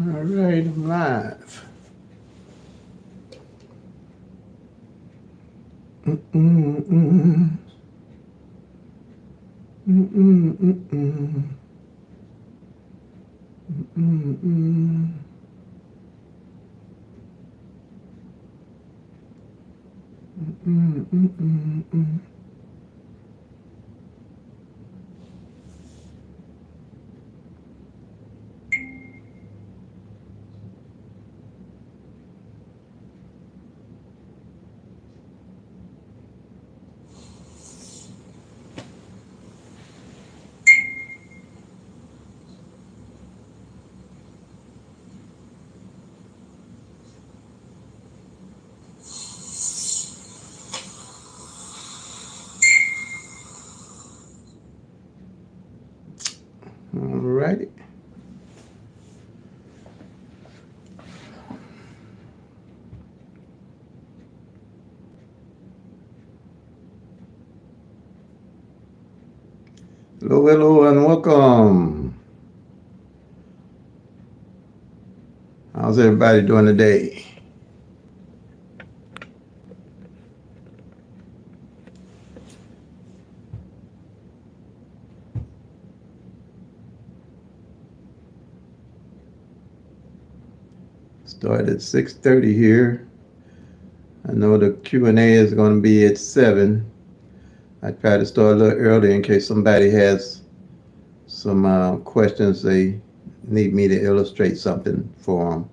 All right, I'm live. Mm-mm-mm. Mm-mm-mm-mm. Mm-mm-mm. Mm-mm-mm-mm. All right. Hello, hello, and welcome. How's everybody doing today? Start at 6:30 here. I know the Q&A is going to be at 7. I try to start a little early in case somebody has some questions they need me to illustrate something for them.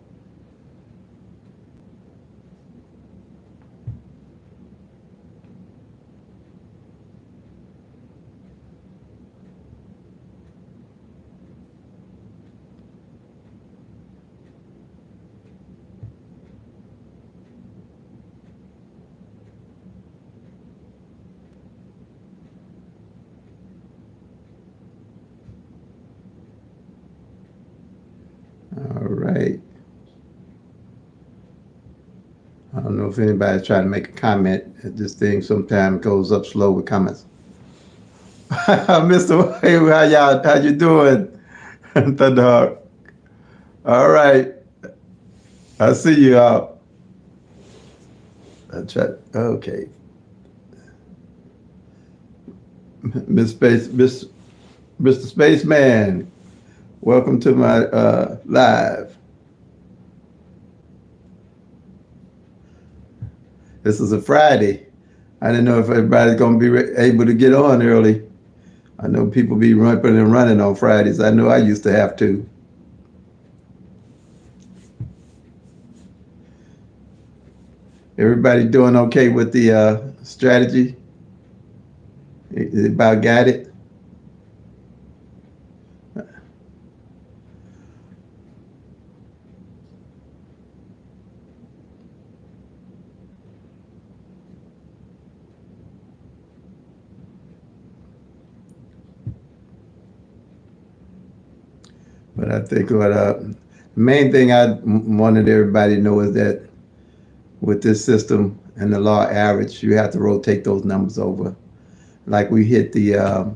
All right. I don't know if anybody's trying to make a comment. This thing sometimes goes up slow with comments. Mr. Hey, how you doing? Thunderhawk. All right. I see you out. I try. Okay. Miss Space, Mr. Spaceman, welcome to my live. This is a Friday. I didn't know if everybody's going to be able to get on early. I know people be running and running on Fridays. I know I used to have to. Everybody doing okay with the strategy? About got it? But I think what the main thing I wanted everybody to know is that with this system and the law average, you have to rotate those numbers over. Like we hit the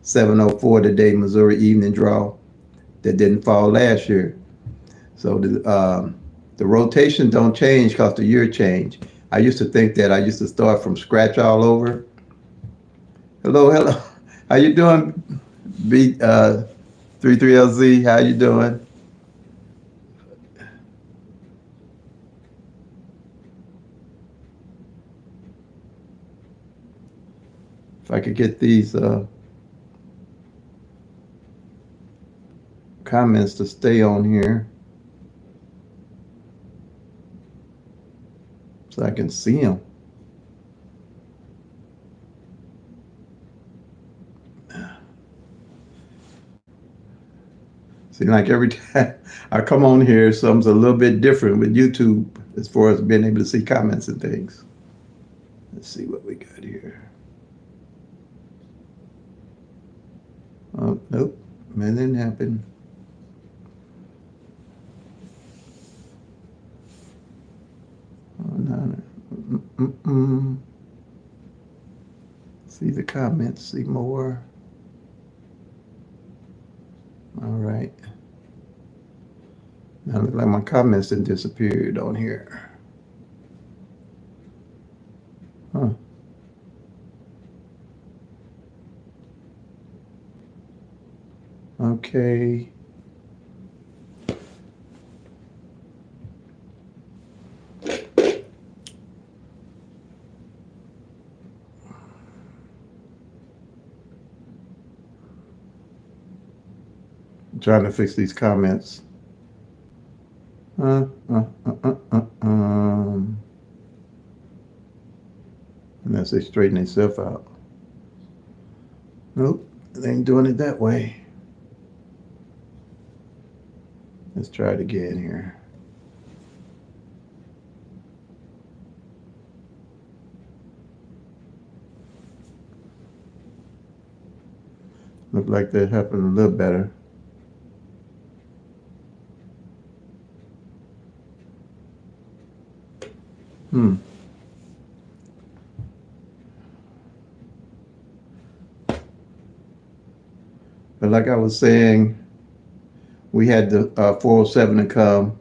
704 today, Missouri evening draw that didn't fall last year. So the rotation don't change because the year change. I used to think that I used to start from scratch all over. Hello, hello. How you doing? B 33LZ, how you doing? If I could get these comments to stay on here so I can see them. See, like every time I come on here, something's a little bit different with YouTube as far as being able to see comments and things. Let's see what we got here. Oh, nope. Man, didn't happen. Oh, no. Mm-mm. See the comments, see more. All right. Now look like my comments done disappeared on here. Huh. Okay. I'm trying to fix these comments. Uh, uh, uh, uh, Unless they straighten themselves out. Nope, they ain't doing it that way. Let's try it again here. Look like that happened a little better. Hmm. But like I was saying, we had the 407 to come,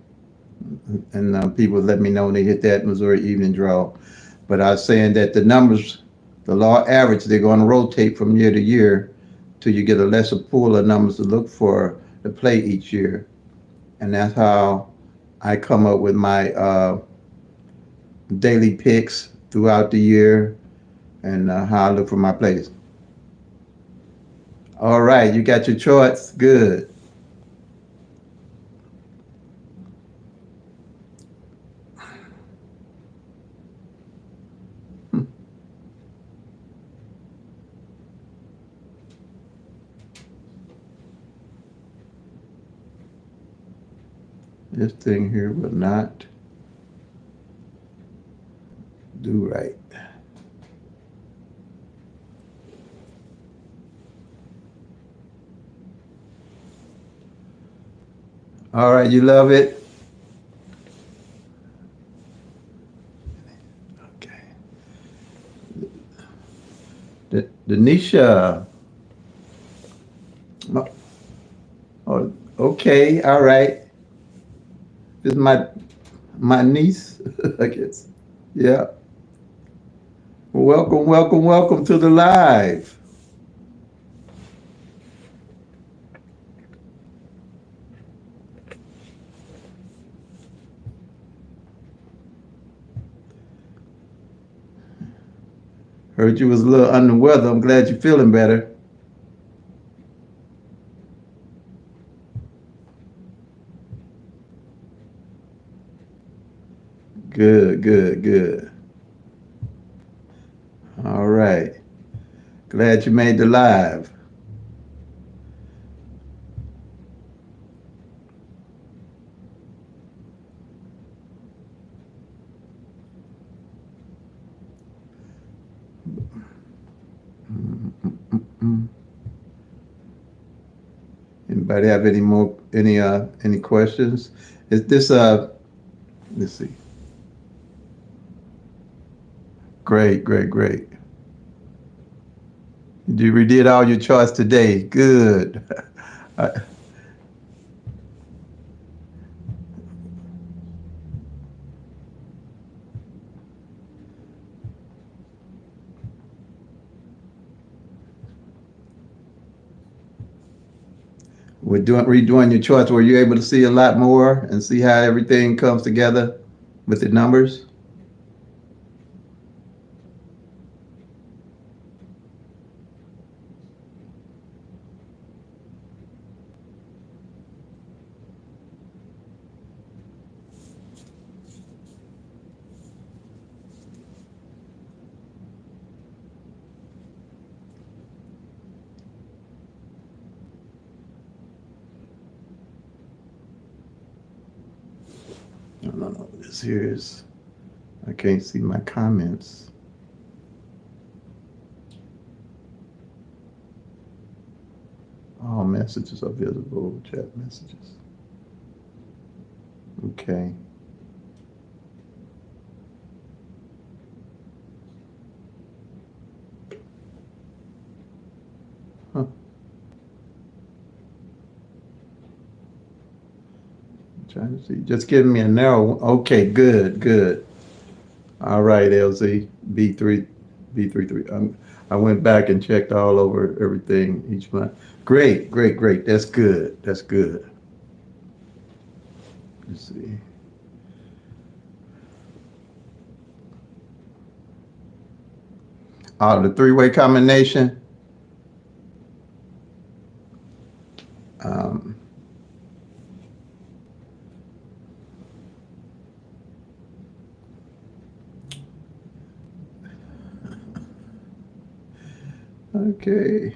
and people let me know when they hit that Missouri evening draw. But I was saying that the numbers, the law average, they're going to rotate from year to year till you get a lesser pool of numbers to look for to play each year. And that's how I come up with my daily picks throughout the year and how I look for my plays. All right, you got your charts? Good. This thing here will not do right. All right, you love it? Okay. Denisha. Oh, oh, okay, all right. This is my niece, I guess. Yeah. Welcome, welcome, welcome to the live. Heard you was a little under the weather. I'm glad you're feeling better. Good, good, good. All right. Glad you made the live. Mm-mm-mm. Anybody have any questions? Is this let's see. Great, great, great. You redid all your charts today. Good. Uh, We're doing redoing your charts. Were you able to see a lot more and see how everything comes together with the numbers? No, no, no. This here is, I can't see my comments. All messages are visible, chat messages. Okay. Huh. Trying to LZ, just give me a narrow. Okay, good, good. All right, LZ, B3, B33. I went back and checked all over everything each month. Great, great, great. That's good. That's good. Let's see. The three-way combination. Um, okay.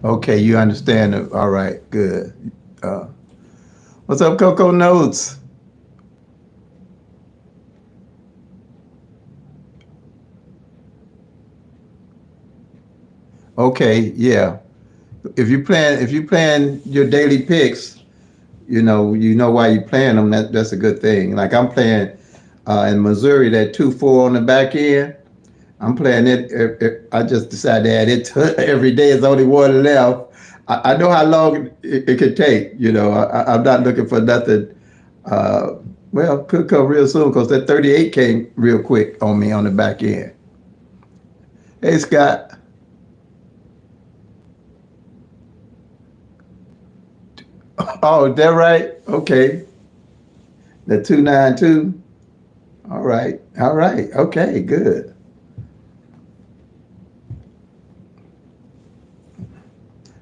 Okay, you understand it. All right, good. Uh, what's up, Coco Notes? Okay, yeah. If you plan your daily picks, you know why you playing them. That's a good thing. Like I'm playing in Missouri, that 2-4 on the back end. I'm playing it. I just decided to add it to every day. It's only one left. I know how long it could take. I'm not looking for nothing. Uh, well, could come real soon because that 38 came real quick on me on the back end. Hey, Scott. Oh, is that right? Okay. The 292. All right. All right. Okay. Good.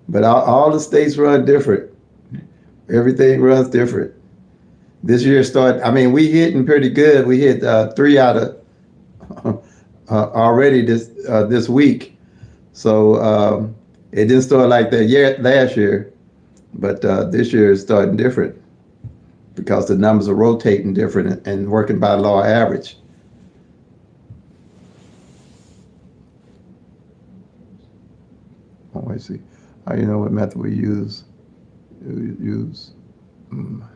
But all the states run different. Everything runs different. This year started. I mean, we hitting pretty good. We hit 3 out of already this week. So it didn't start like that yet last year, but this year is starting different because the numbers are rotating different and working by law average. Oh, I see. How you know what method we use? Use. mm,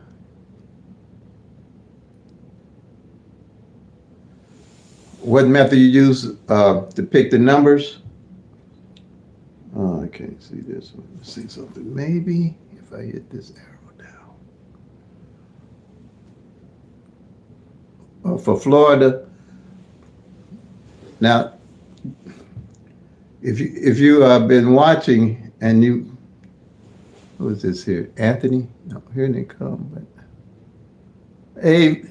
What method you use to pick the numbers? Oh, I can't see this one. Let's see something. Maybe if I hit this arrow down. For Florida, now if you been watching and you, who is this here? Anthony? No, here they come. But hey,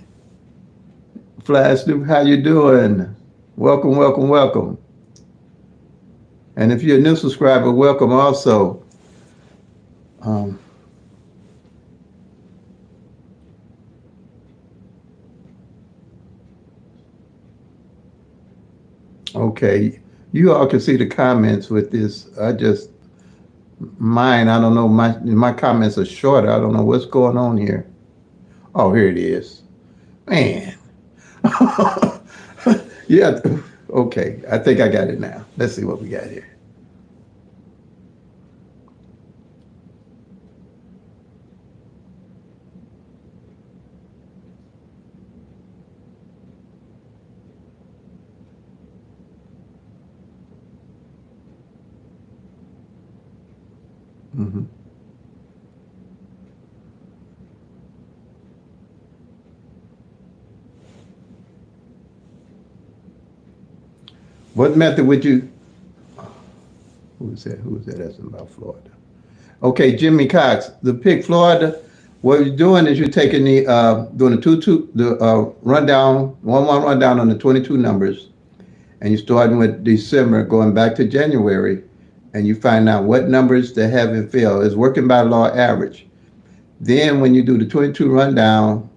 Flash Snoop, how you doing? Welcome, welcome, welcome. And if you're a new subscriber, welcome also. Um, okay, you all can see the comments with this. I don't know, my comments are shorter. I don't know what's going on here. Oh, here it is. Man. Yeah, okay, I think I got it now. Let's see what we got here. hmm What method would you, who is that? Who is that asking about Florida? Okay, Jimmy Cox, the pick Florida. What you're doing is you're taking doing the rundown, 1-1 rundown on the 22 numbers, and you're starting with December, going back to January, and you find out what numbers they have in fill. It's working by law average. Then when you do the 22 rundown,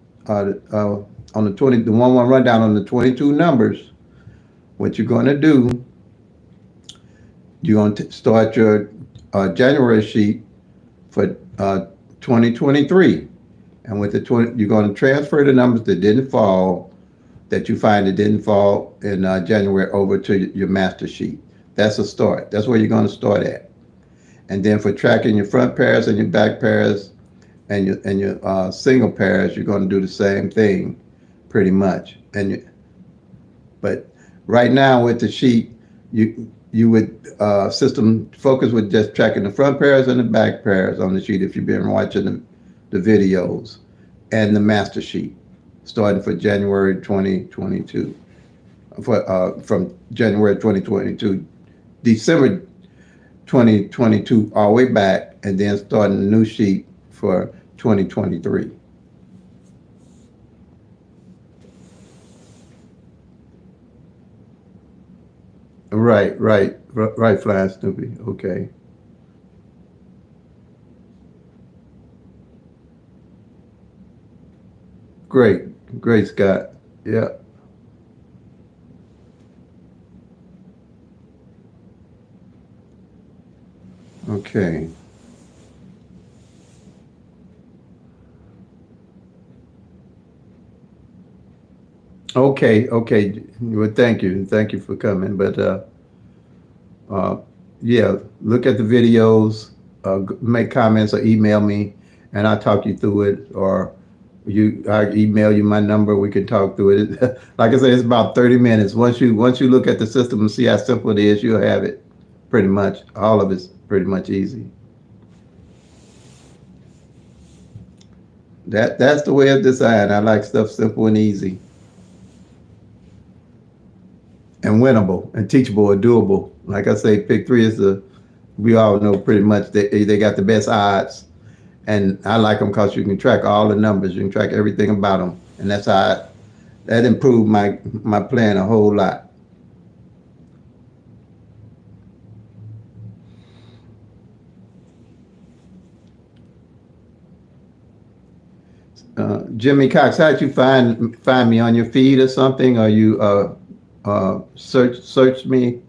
on the 1-1 rundown on the 22 numbers, what you're going to do, you're going to start your January sheet for 2023. And with the 20, you're going to transfer the numbers that didn't fall, that you find that didn't fall in January over to your master sheet. That's a start. That's where you're going to start at. And then for tracking your front pairs and your back pairs and your single pairs, you're going to do the same thing pretty much. But right now with the sheet, you would system focus with just tracking the front pairs and the back pairs on the sheet if you've been watching the videos, and the master sheet starting for January 2022, from January 2022, December 2022 all the way back, and then starting a new sheet for 2023. Right, Flying Snoopy. Okay. Great, Scott. Yeah. Okay. Okay. Well, thank you for coming. But uh, yeah, look at the videos, make comments or email me, and I'll talk you through it. Or I email you my number. We can talk through it. Like I said, it's about 30 minutes. Once you look at the system and see how simple it is, you'll have it pretty much. All of it's pretty much easy. That's the way of design. I like stuff simple and easy, and winnable, and teachable, and doable. Like I say, pick three is the, we all know pretty much they got the best odds, and I like them because you can track all the numbers, you can track everything about them, and that improved my plan a whole lot. Jimmy Cox, how'd you find me on your feed or something? Or you search me?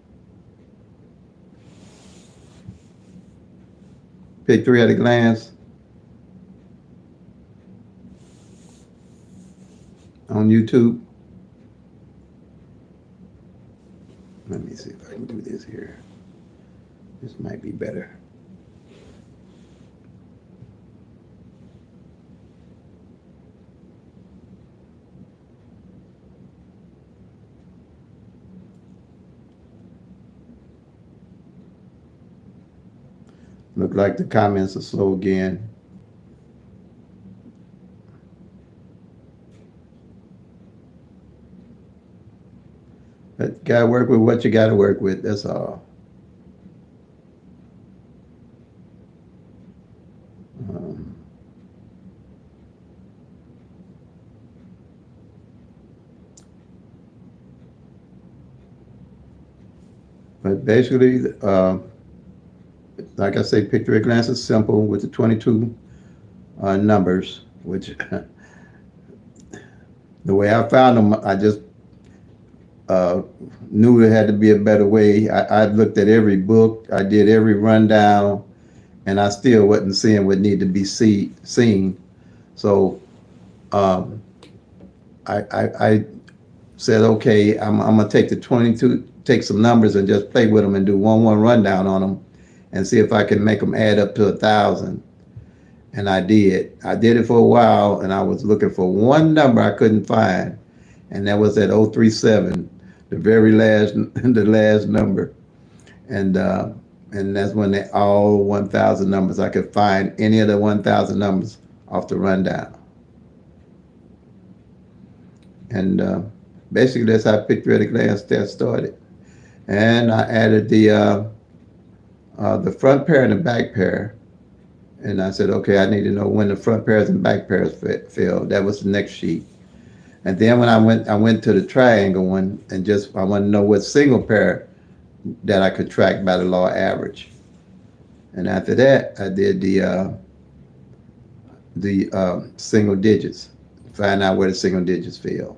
Pick three at a glance on YouTube. Let me see if I can do this here. This might be better. Look like the comments are slow again. But gotta work with what you gotta work with. That's all. Um, but basically, like I say, picture at glance is simple with the 22 numbers, which the way I found them, I just knew there had to be a better way. I looked at every book, I did every rundown, and I still wasn't seeing what needed to be seen. So um, I said, okay, I'm gonna take the 22, take some numbers and just play with them and do one rundown on them, and see if I can make them add up to 1,000. And I did. I did it for a while, and I was looking for one number I couldn't find, and that was at 037, the very last, the last number. And that's when all 1,000 numbers, I could find any of the 1,000 numbers off the rundown. And basically, that's how Picture at a Glance test started. And I added the front pair and the back pair. And I said, okay, I need to know when the front pairs and back pairs fell. That was the next sheet. And then when I went to the triangle one, and just I want to know what single pair that I could track by the law average. And after that, I did the single digits, find out where the single digits fell.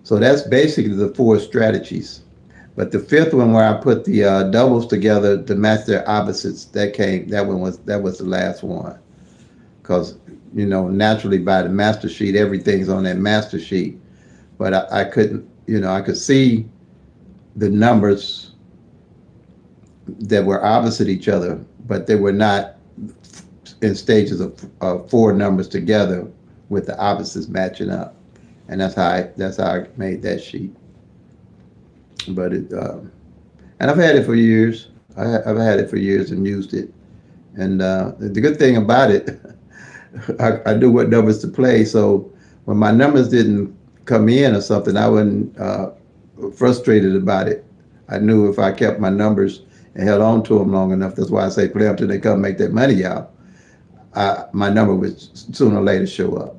So that's basically the four strategies. But the fifth one, where I put the doubles together to match their opposites, that was the last one. Because naturally by the master sheet, everything's on that master sheet. But I couldn't, I could see the numbers that were opposite each other, but they were not in stages of four numbers together with the opposites matching up. And that's how I made that sheet. But And I've had it for years. I've had it for years and used it. And the good thing about it, I knew what numbers to play. So when my numbers didn't come in or something, I wasn't frustrated about it. I knew if I kept my numbers and held on to them long enough, that's why I say play them till they come make that money out. My number would sooner or later show up.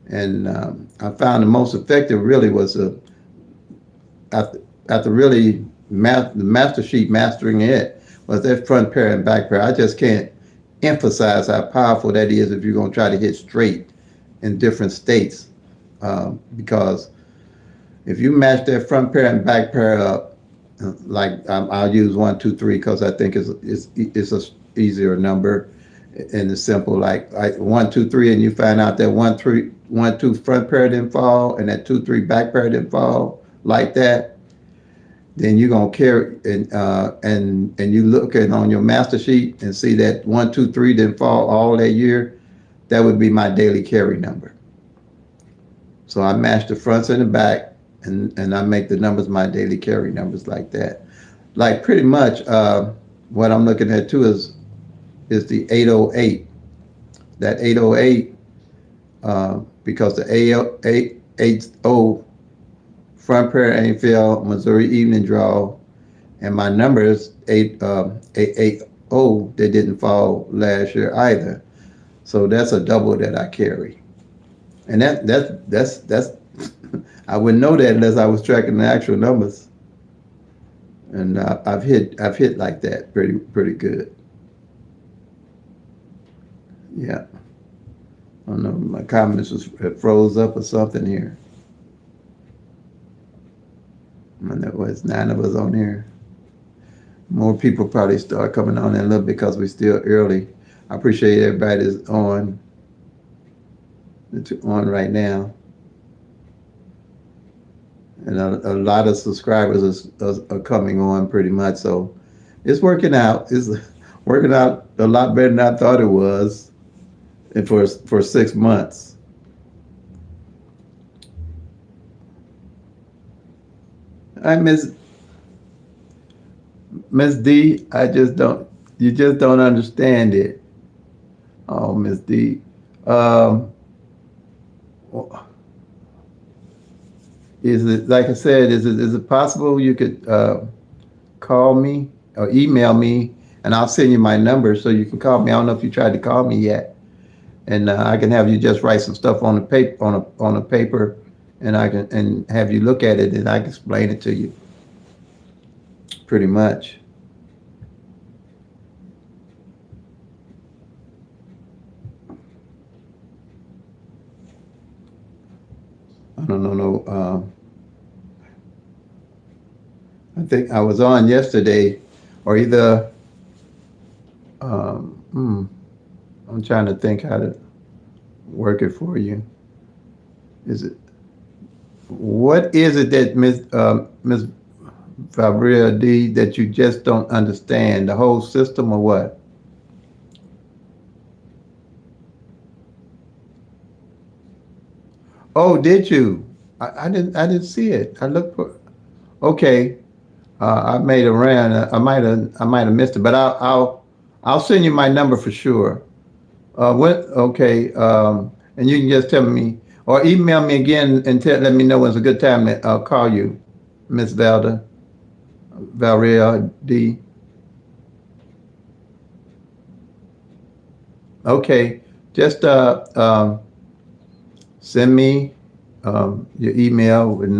And I found the most effective really was after really the master sheet mastering it was that front pair and back pair. I just can't emphasize how powerful that is if you're going to try to hit straight in different states. Because if you match that front pair and back pair up, like I'll use 1, 2, 3 because I think it's a easier number and it's simple. Like 1, 2, 3, and you find out that 1, 3, 1, 2 front pair didn't fall and that 2, 3 back pair didn't fall like that. Then you're gonna carry and you look at on your master sheet and see that 1, 2, 3 didn't fall all that year. That would be my daily carry number. So I match the fronts and the back, and I make the numbers my daily carry numbers like that. Like pretty much what I'm looking at too is the 808. That 808 because the 880 front pair ain't fell, Missouri evening draw, and my numbers 880 they didn't fall last year either. So that's a double that I carry, and that's I wouldn't know that unless I was tracking the actual numbers, and I've hit like that pretty good. Yeah, I don't know, my comments was froze up or something here. And there was 9 of us on here. More people probably start coming on in a little because we're still early. I appreciate everybody that's on right now. And a lot of subscribers are coming on pretty much. So it's working out. It's working out a lot better than I thought it was and for 6 months. I Miss D, you just don't understand it. Oh, Miss D. Um, is it, like I said, is it possible you could call me or email me and I'll send you my number so you can call me. I don't know if you tried to call me yet. And I can have you just write some stuff on the paper, on a paper, and I can and have you look at it and I can explain it to you pretty much. I don't know. I think I was on yesterday, or either. Um, hmm, I'm trying to think how to work it for you. Is it what is it that Miss Fabria D that you just don't understand the whole system or what? Oh, did you? I didn't see it. I looked for. Okay, I made a run. I might have missed it, but I'll send you my number for sure. What? Okay. And you can just tell me or email me again and let me know when's a good time to call you, Miss Valeria D. Okay. Just send me your email with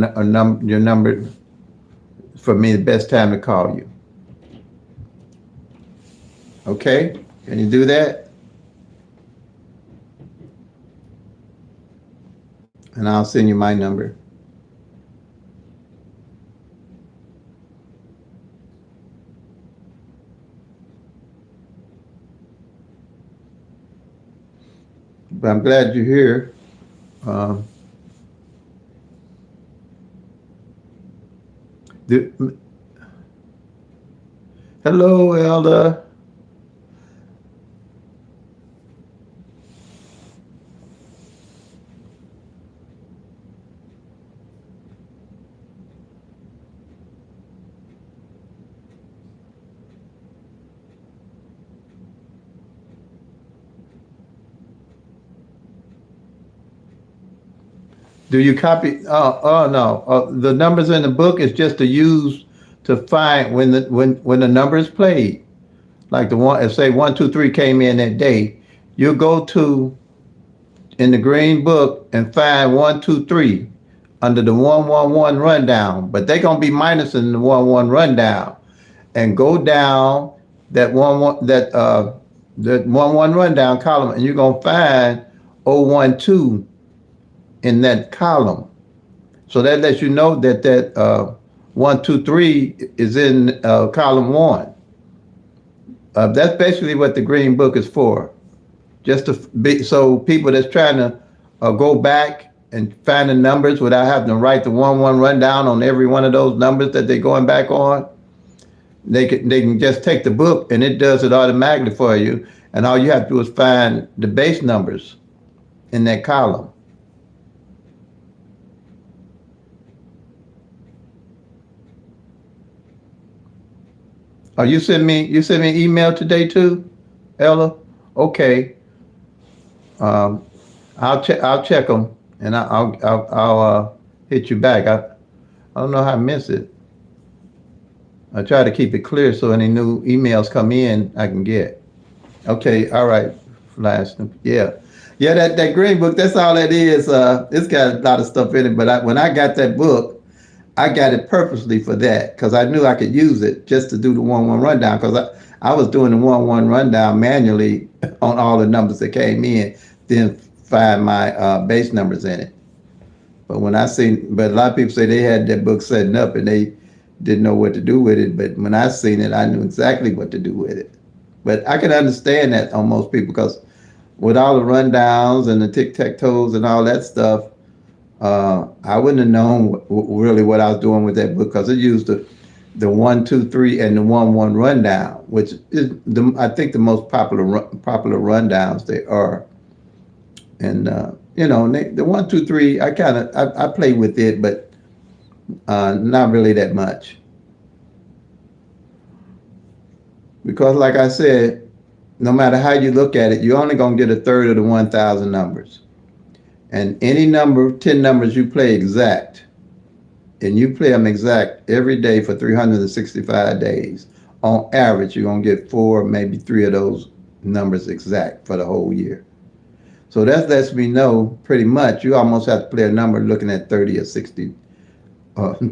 your number for me. The best time to call you. Okay. Can you do that? And I'll send you my number. But I'm glad you're here. Um, hello, Elder. Do you copy? Oh no. The numbers in the book is just to use to find when the number is played. Like the one, if say 1, 2, 3 came in that day, you go to in the green book and find 1, 2, 3 under the 111 rundown. But they're gonna be minusing the 1 1 rundown and go down that that 1 1 rundown column, and you're gonna find 012 in that column. So that lets you know that 1, 2, 3 is in column one. That's basically what the green book is for, just to be so people that's trying to go back and find the numbers without having to write the 1 1 rundown on every one of those numbers that they're going back on. They can just take the book and it does it automatically for you, and all you have to do is find the base numbers in that column. Oh, you sent me an email today too, Ella? Okay. Um, I'll check them and I'll hit you back. I don't know how I miss it. I try to keep it clear so any new emails come in I can get. Okay, all right. Flash. Yeah. Yeah, that green book, that's all it is. It's got a lot of stuff in it, but when I got that book, I got it purposely for that because I knew I could use it just to do the 1 1 rundown because I was doing the 1 1 rundown manually on all the numbers that came in, then find my base numbers in it. But a lot of people say they had that book setting up and they didn't know what to do with it. But when I seen it, I knew exactly what to do with it. But I can understand that on most people because with all the rundowns and the tic-tac-toes and all that stuff, I wouldn't have known really what I was doing with that book because it used the 1, 2, 3 and the 1 1 rundown, which is I think the most popular rundowns they are. And the 1, 2, 3, I play with it, but not really that much because, like I said, no matter how you look at it, you're only gonna get a third of the 1,000 numbers. And any number, 10 numbers you play exact, and you play them exact every day for 365 days, on average, you're going to get 4, maybe 3 of those numbers exact for the whole year. So that lets me know pretty much you almost have to play a number looking at 30 or 60,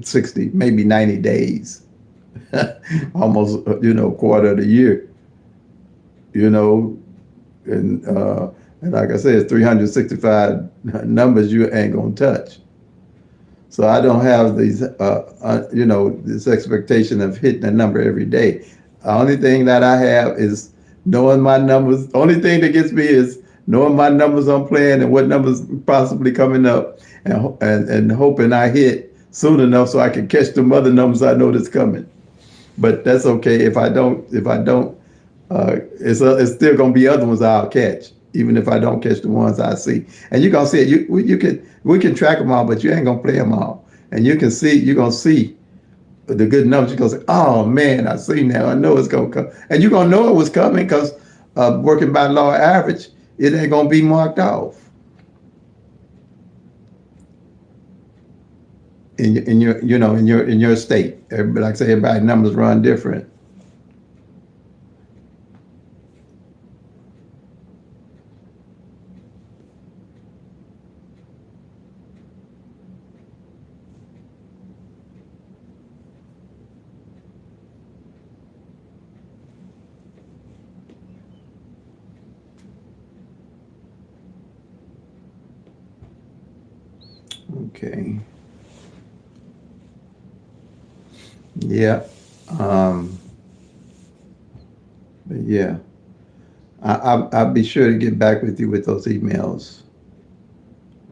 60, maybe 90 days, almost, quarter of the year, and like I said, it's 365 numbers you ain't gonna touch. So I don't have these, this expectation of hitting a number every day. The only thing that I have is knowing my numbers. The only thing that gets me is knowing my numbers I'm playing and what numbers possibly coming up, and hoping I hit soon enough so I can catch the other numbers I know that's coming. But that's okay if I don't. It's still gonna be other ones I'll catch, even if I don't catch the ones I see. And you're gonna see it. We can track them all, but you ain't gonna play them all. And you're gonna see the good numbers. You're gonna say, "Oh man, I see now. I know it's gonna come." And you're gonna know it was coming because working by law average, it ain't gonna be marked off in your state. Everybody, like I say, everybody's numbers run different. Okay. Yeah. But yeah, I'll be sure to get back with you with those emails.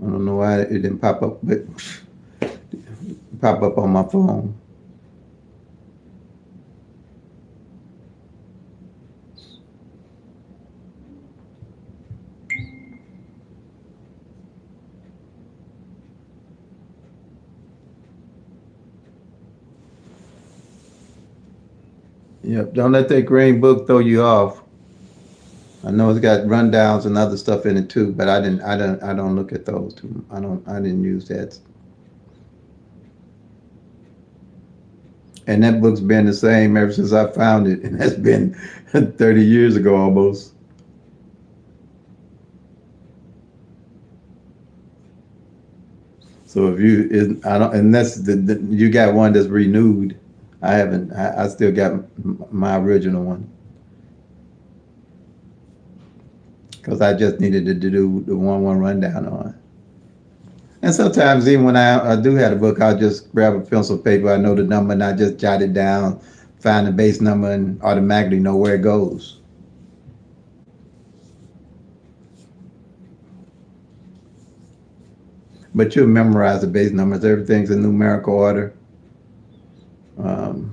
I don't know why it didn't pop up, but pop up on my phone. Yep. Don't let that green book throw you off. I know it's got rundowns and other stuff in it too, but I don't look at those too. I didn't use that. And that book's been the same ever since I found it, and that's been 30 years ago almost. So if you, I don't, and that's you got one that's renewed. I haven't. I still got my original one because I just needed to do the one rundown on. And sometimes even when I do have a book, I'll just grab a pencil paper. I know the number and I just jot it down, find the base number, and automatically know where it goes. But you'll memorize the base numbers. Everything's in numerical order. Um,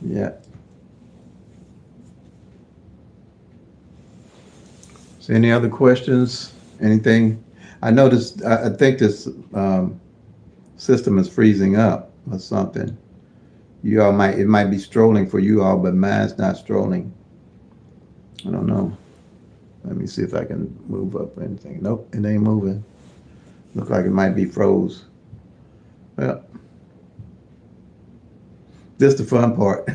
yeah. So any other questions? Anything? I noticed, I think this system is freezing up or something. You all might, it might be strolling for you all, but mine's not strolling. I don't know. Let me see if I can move up or anything. Nope, it ain't moving. Look like it might be froze. Well, this the fun part.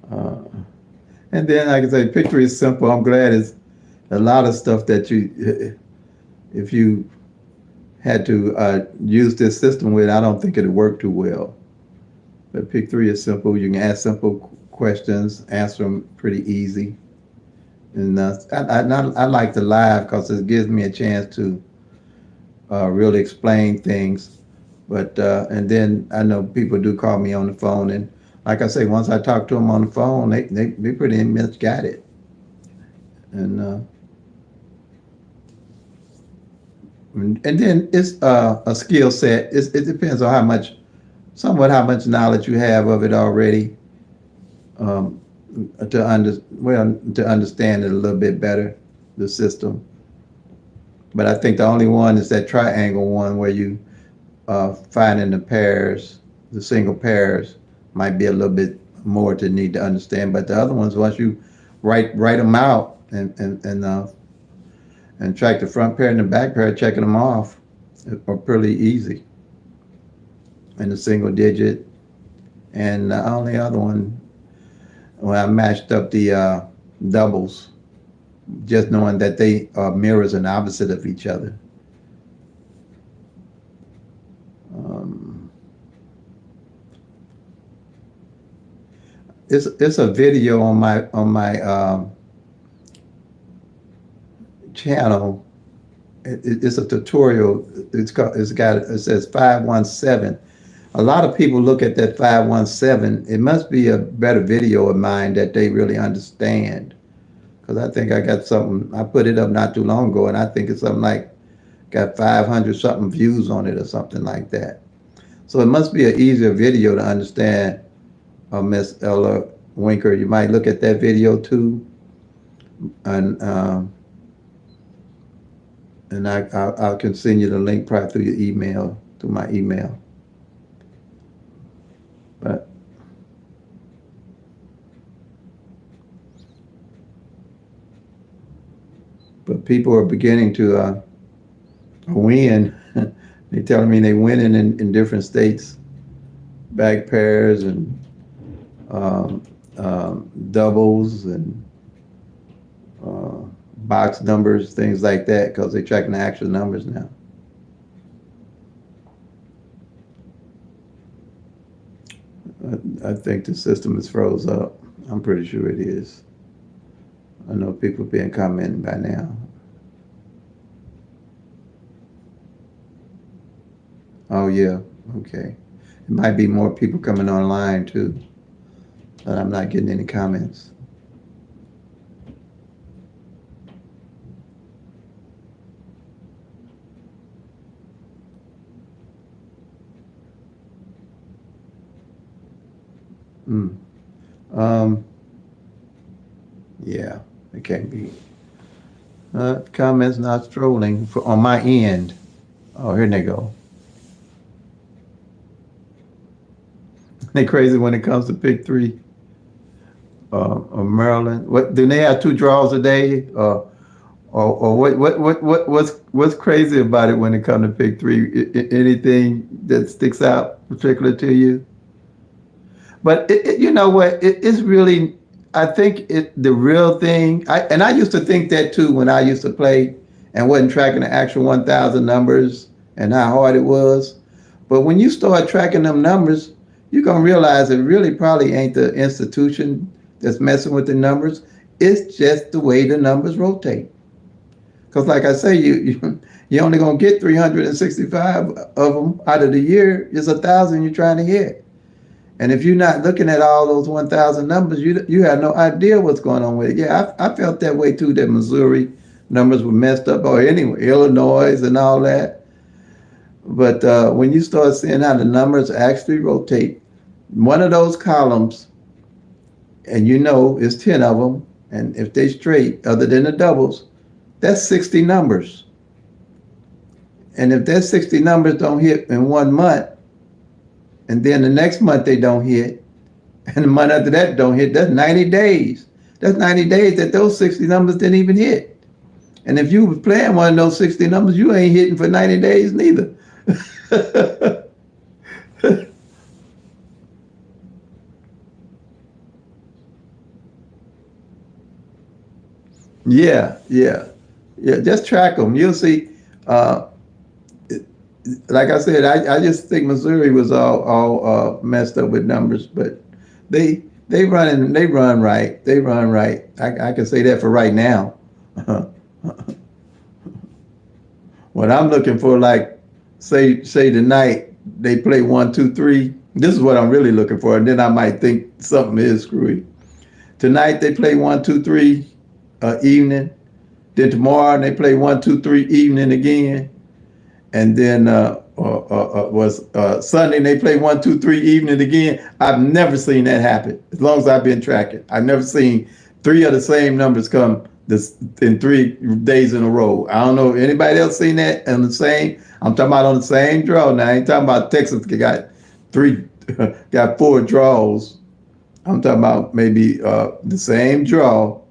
And then, like I say, picture is simple. I'm glad it's a lot of stuff that you, if you had to use this system with, I don't think it'd work too well. But pick three is simple. You can ask simple questions, answer them pretty easy. And I like the live because it gives me a chance to really explain things. But and then I know people do call me on the phone, and like I say, once I talk to them on the phone, they pretty much got it. And then it's a skill set. It depends on somewhat how much knowledge you have of it already, um, to understand it a little bit better, the system. But I think the only one is that triangle one where you finding the pairs, the single pairs, might be a little bit more to need to understand. But the other ones, once you write them out and track the front pair and the back pair, checking them off, are pretty easy. And the single digit, and the only other one, when I matched up the doubles, just knowing that they are mirrors and opposite of each other. It's a video on my channel. It's a tutorial. It says 517. A lot of people look at that 517. It must be a better video of mine that they really understand. Because I think I got something, I put it up not too long ago, and I think it's something like, got 500 something views on it or something like that. So it must be an easier video to understand, Miss Ella Winker. You might look at that video too. And I can send you the link probably through your email, through my email. But people are beginning to win. They're telling me they're winning in different states, back pairs and doubles and box numbers, things like that, because they're tracking the actual numbers now. I think the system is froze up. I'm pretty sure it is. I know people been commenting by now. Oh yeah, okay. It might be more people coming online too, but I'm not getting any comments. Yeah, it can't be. Comments not strolling on my end. Oh, here they go. They crazy when it comes to pick three. Or Maryland. What do they have two draws a day? Or what's crazy about it when it comes to pick three? Anything that sticks out particular to you? But you know what? It's really, I think the real thing. I used to think that too when I used to play and wasn't tracking the actual 1,000 numbers and how hard it was. But when you start tracking them numbers, you're gonna realize it really probably ain't the institution that's messing with the numbers. It's just the way the numbers rotate. Because like I say, you're only gonna get 365 of them out of the year. It's 1,000 you're trying to hit. And if you're not looking at all those 1,000 numbers, you have no idea what's going on with it. Yeah, I felt that way too, that Missouri numbers were messed up, or anyway, Illinois and all that. But when you start seeing how the numbers actually rotate, one of those columns, and you know it's 10 of them, and if they straight, other than the doubles, that's 60 numbers. And if that 60 numbers don't hit in 1 month, and then the next month they don't hit, and the month after that don't hit, that's 90 days. That's 90 days that those 60 numbers didn't even hit. And if you were playing one of those 60 numbers, you ain't hitting for 90 days neither. Yeah. Just track them. You'll see. Like I said, I just think Missouri was all messed up with numbers, but they run right. They run right. I can say that for right now. What I'm looking for, like say tonight they play 1, 2, 3. This is what I'm really looking for, and then I might think something is screwy. Tonight they play 1, 2, 3 evening. Then tomorrow they play 1, 2, 3 evening again. And then Sunday they play 1, 2, 3 evening again. I've never seen that happen as long as I've been tracking. I've never seen 3 of the same numbers come in 3 days in a row. I don't know if anybody else seen that on the same. I'm talking about on the same draw now. I ain't talking about Texas got 4 draws. I'm talking about maybe the same draw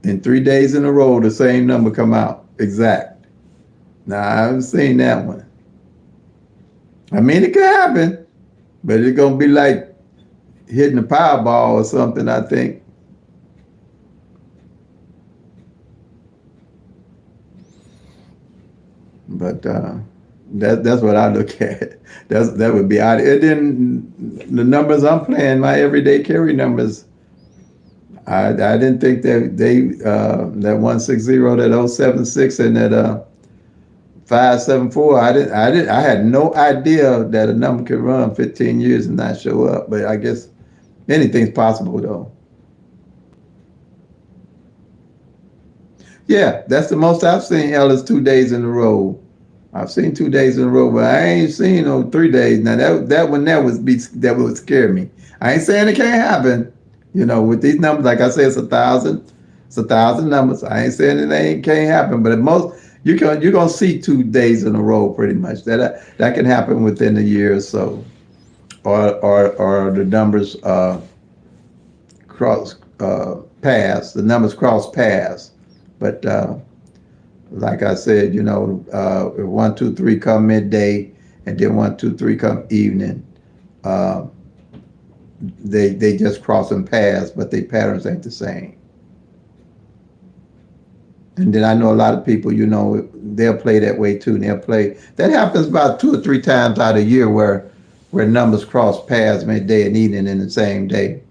in 3 days in a row. The same number come out exact. Now, I haven't seen that one. I mean, it could happen, but it's going to be like hitting a Powerball or something, I think. But that's what I look at. That would be odd. And then the numbers I'm playing, my everyday carry numbers, I didn't think that that 160, that 076, and that 574. I had no idea that a number could run 15 years and not show up. But I guess anything's possible, though. Yeah, that's the most I've seen. Hell, is 2 days in a row. I've seen 2 days in a row, but I ain't seen no 3 days. Now that would scare me. I ain't saying it can't happen. You know, with these numbers, like I say, it's 1,000. It's 1,000 numbers. I ain't saying it can't happen, but at most you're gonna see 2 days in a row, pretty much. That can happen within a year or so, or the numbers cross paths. The numbers cross paths, but like I said, you know, 1, 2, 3 come midday, and then 1, 2, 3 come evening. They just crossing paths, but their patterns ain't the same. And then I know a lot of people, you know, they'll play that way too. And they'll play. That happens about 2 or 3 times out of a year where numbers cross paths midday and evening in the same day.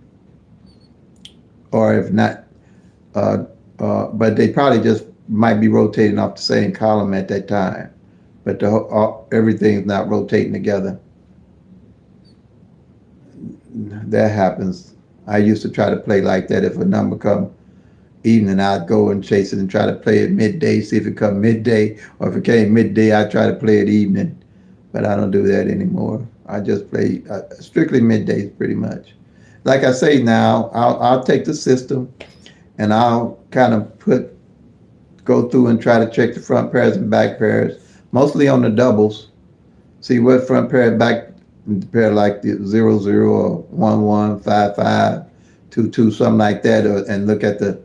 Or if not, but they probably just might be rotating off the same column at that time. But everything's not rotating together. That happens. I used to try to play like that. If a number come evening, I'd go and chase it and try to play it midday, see if it come midday, or if it came midday, I'd try to play it evening. But I don't do that anymore. I just play strictly middays, pretty much. Like I say now, I'll take the system and I'll kind of go through and try to check the front pairs and back pairs, mostly on the doubles. See what front pair and back pair like the 00 or 11, 55, 22, something like that, and look at the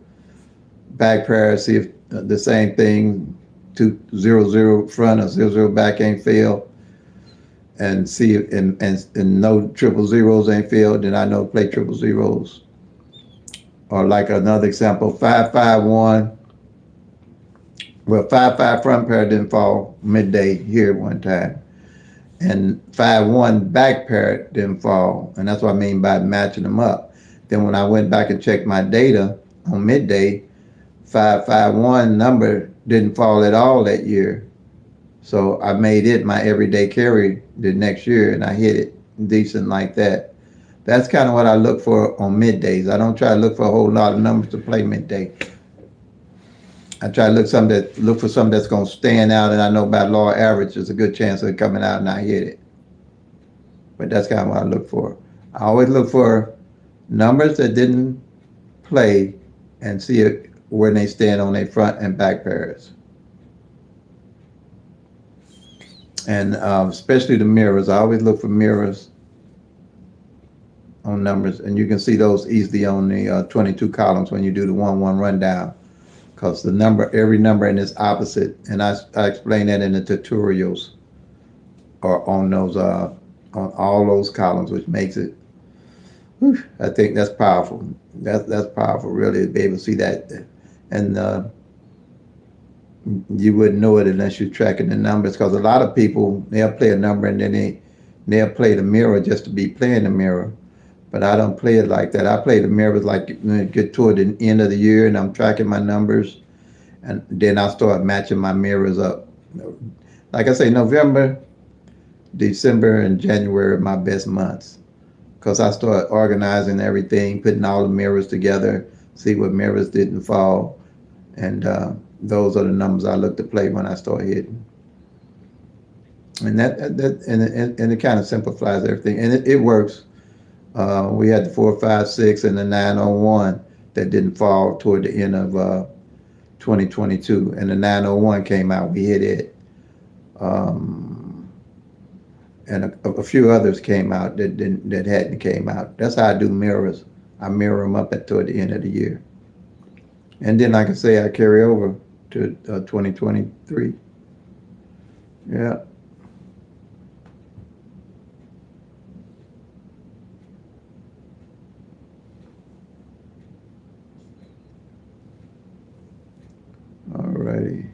back pair, see if the same thing, 200 front or 00 back ain't failed, and see if, and no triple zeros ain't failed, then I know play triple zeros. Or like another example, 551. Well, 55 front pair didn't fall midday here one time, and 51 back pair didn't fall, and that's what I mean by matching them up. Then when I went back and checked my data on midday, 551 number didn't fall at all that year. So I made it my everyday carry the next year, and I hit it decent like that. That's kind of what I look for on middays. I don't try to look for a whole lot of numbers to play midday. I try to look for something that's going to stand out, and I know by law average there's a good chance of it coming out and I hit it. But that's kind of what I look for. I always look for numbers that didn't play and see it where they stand on their front and back pairs. And especially the mirrors. I always look for mirrors on numbers, and you can see those easily on the 22 columns when you do the 1-1 rundown, because every number in is opposite, and I explain that in the tutorials or on those on all those columns, which makes it. Whew, I think that's powerful. That's powerful, really, to be able to see that, and you wouldn't know it unless you're tracking the numbers, because a lot of people, they'll play a number and then they'll play the mirror just to be playing the mirror. But I don't play it like that. I play the mirrors like get toward the end of the year and I'm tracking my numbers, and then I start matching my mirrors up. Like I say, November, December, and January are my best months, because I start organizing everything, putting all the mirrors together, see what mirrors didn't fall, and those are the numbers I look to play when I start hitting. And and it kind of simplifies everything, and it works. We had the 456 and the 901 that didn't fall toward the end of 2022, and the 901 came out. We hit it, and a few others came out that hadn't came out. That's how I do mirrors. I mirror them up toward the end of the year, and then like I say, I carry over to 2023. Yeah. Alrighty.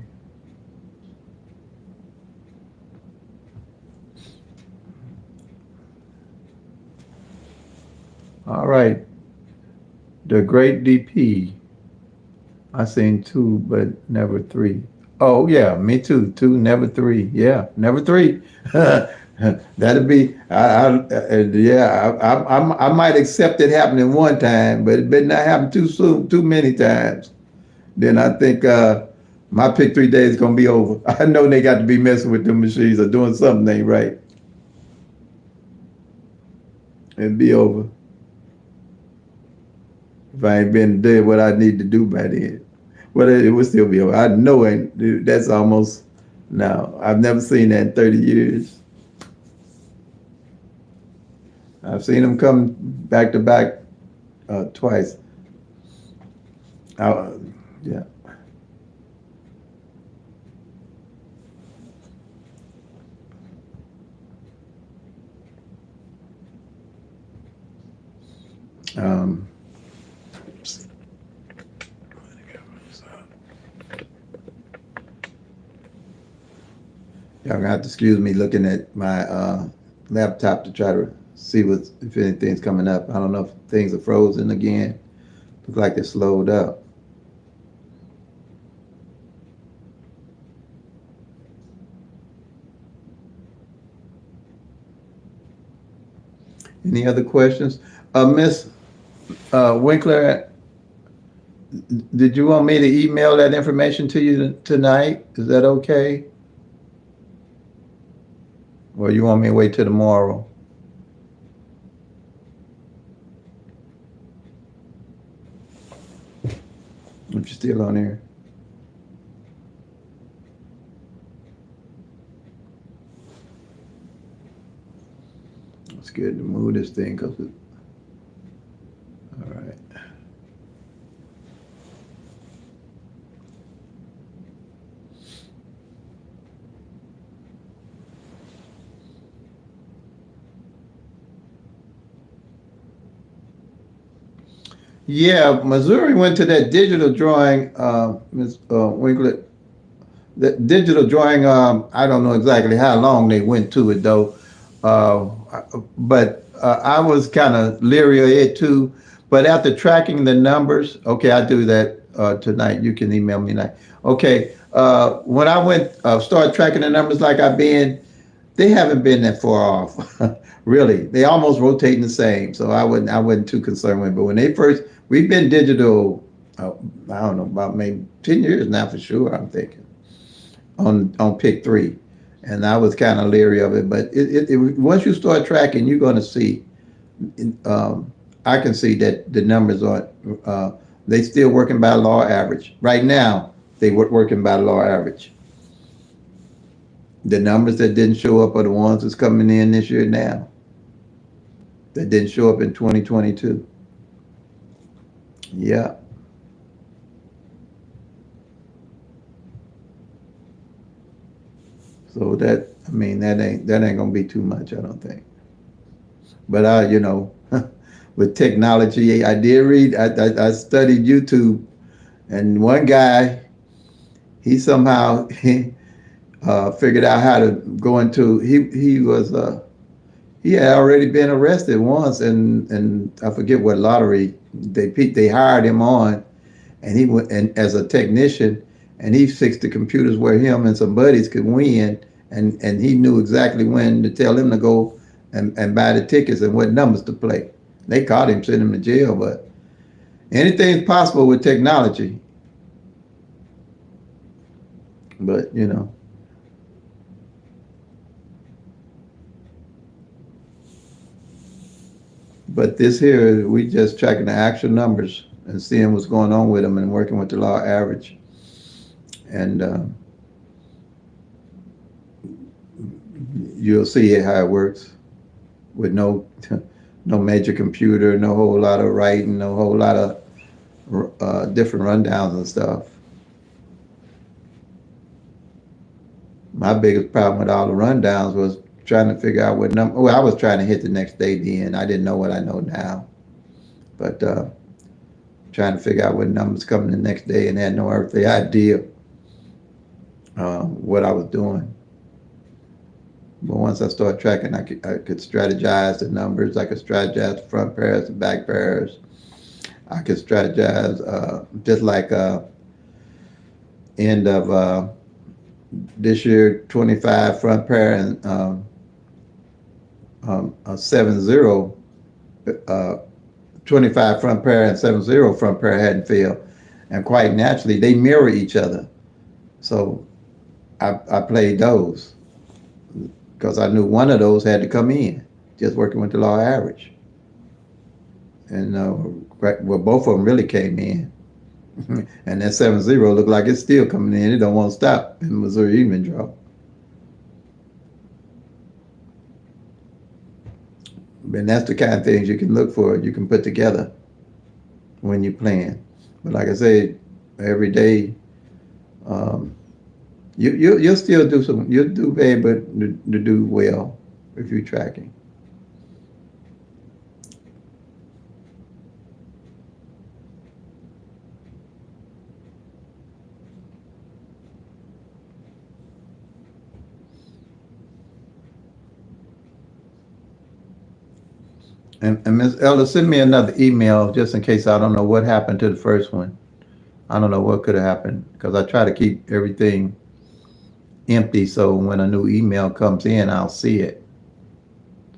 All right. The Great DP. I seen 2, but never 3. Oh yeah, me too. 2, never 3. Yeah, never 3. That'd be. I might accept it happening one time, but it better not happen too soon, too many times. Then I think my pick 3 days is gonna be over. I know they got to be messing with the machines or doing something ain't right. It'd be over. If I ain't been did what I need to do by then. But it would still be over. I know it. That's almost, no, I've never seen that in 30 years. I've seen them come back to back twice. Yeah. Y'all gonna have to excuse me looking at my laptop to try to see if anything's coming up. I don't know if things are frozen again. Look like they're slowed up. Any other questions? Miss Winkler, did you want me to email that information to you tonight? Is that okay? Or you want me to wait till tomorrow? If you're still on here. Scared to move this thing because it. All right. Yeah, Missouri went to that digital drawing, Ms. Winklet. The digital drawing, I don't know exactly how long they went to it though, uh, but I was kind of leery of it too. But after tracking the numbers, okay, I do that tonight. You can email me tonight. Okay, when I went started tracking the numbers like I've been, they haven't been that far off. Really, they almost rotating the same. So I wasn't too concerned with it. But when they first, we've been digital, I don't know, about maybe 10 years now for sure, I'm thinking, on pick three. And I was kind of leery of it. But once you start tracking, you're going to see, um, I can see that the numbers are, they still working by law average. Right now, they were working by law average. The numbers that didn't show up are the ones that's coming in this year now, that didn't show up in 2022. Yeah. So that, I mean, that ain't gonna be too much, I don't think. But with technology, I did read. I studied YouTube, and one guy, he somehow figured out how to go into. He had already been arrested once, and I forget what lottery they hired him on, and he went and as a technician, and he fixed the computers where him and some buddies could win, and he knew exactly when to tell them to go and buy the tickets and what numbers to play. They caught him, sent him to jail, but anything's possible with technology. But but this here, we just tracking the actual numbers and seeing what's going on with them and working with the law average. And you'll see how it works with no major computer, no whole lot of writing, no whole lot of different rundowns and stuff. My biggest problem with all the rundowns was trying to figure out what number. Well, I was trying to hit the next day then. I didn't know what I know now, but trying to figure out what numbers coming the next day and had no earthly idea what I was doing. But once I started tracking, I could strategize the numbers. I could strategize the front pairs, the back pairs. I could strategize just like end of this year, 25 front pair and a 7-0, 25 front pair and 7-0 front pair hadn't failed. And quite naturally, they mirror each other. So I played those because I knew one of those had to come in, just working with the law average. And well, both of them really came in. And that 7-0 looked like it's still coming in. It don't want to stop in Missouri even draw. And that's the kind of things you can look for, you can put together when you're playing. But like I said, every day, you'll still you'll be able to do well if you're tracking. And Ms. Elder, send me another email just in case I don't know what happened to the first one. I don't know what could have happened because I try to keep everything empty so when a new email comes in, I'll see it.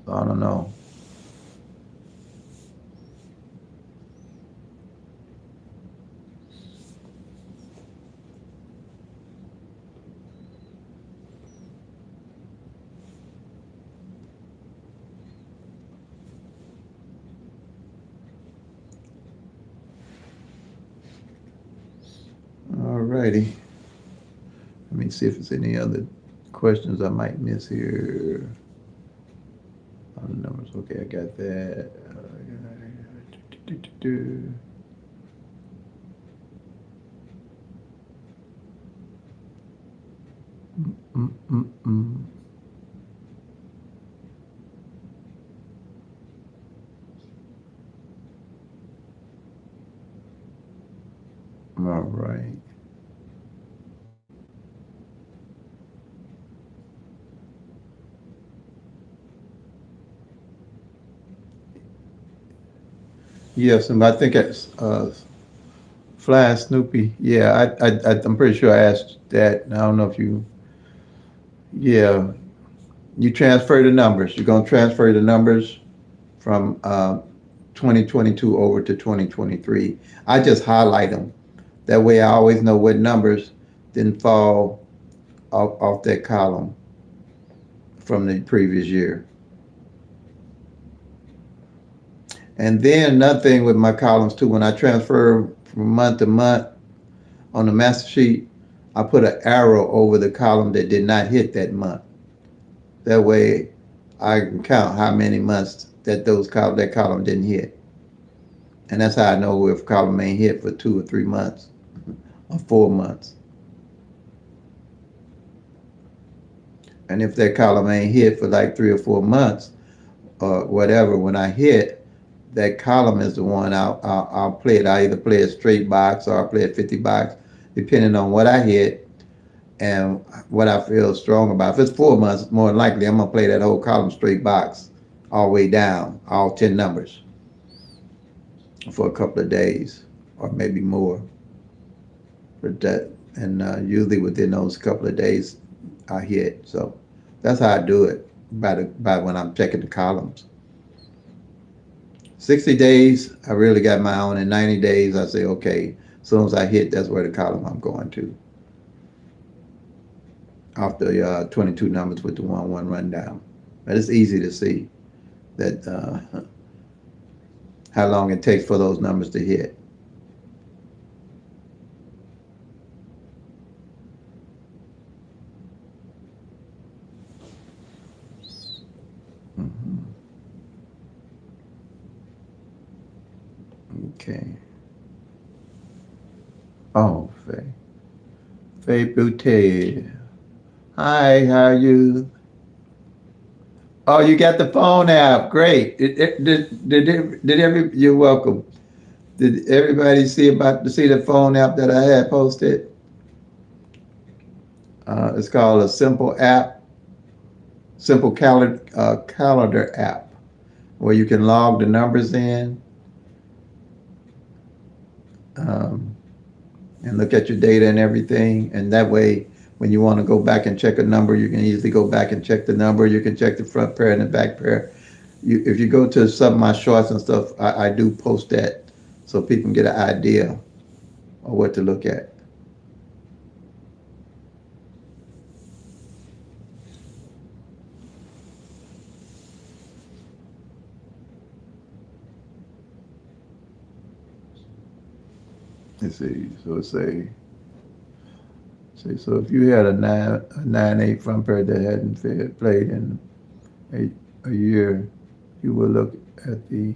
So I don't know. All righty. Let me see if there's any other questions I might miss here. Other numbers. Okay, I got that. Mm-mm-mm. All right. Yes, and I think it's Fly Snoopy. Yeah, I'm pretty sure I asked that. I don't know if you. Yeah, you transfer the numbers. You're gonna transfer the numbers from 2022 over to 2023. I just highlight them. That way, I always know what numbers didn't fall off that column from the previous year. And then another thing with my columns too, when I transfer from month to month on the master sheet, I put an arrow over the column that did not hit that month. That way, I can count how many months that that column didn't hit, and that's how I know if a column ain't hit for 2 or 3 months or 4 months. And if that column ain't hit for like 3 or 4 months or whatever, when I hit, that column is the one I'll play it. I either play a straight box or I'll play a 50 box, depending on what I hit and what I feel strong about. If it's 4 months, more than likely I'm gonna play that whole column straight box all the way down, all 10 numbers for a couple of days or maybe more. But that, and usually within those couple of days, I hit. So that's how I do it by when I'm checking the columns. 60 days, I really got my own. In 90 days, I say, okay, as soon as I hit, that's where the column I'm going to. Off the 22 numbers with the 1-1 rundown. But it's easy to see that how long it takes for those numbers to hit. Mhm. Okay. Oh, Faye Boutte. Hi, how are you? Oh, you got the phone app. Great. You're welcome. Did everybody see the phone app that I had posted? It's called a simple app, simple calendar app, where you can log the numbers in um, and look at your data and everything. And that way, when you want to go back and check a number, you can easily go back and check the number. You can check the front pair and the back pair. If you go to some of my shorts and stuff, I do post that so people can get an idea of what to look at. Let's see. So so if you had a 9-8 front pair that hadn't played in a year, you will look at the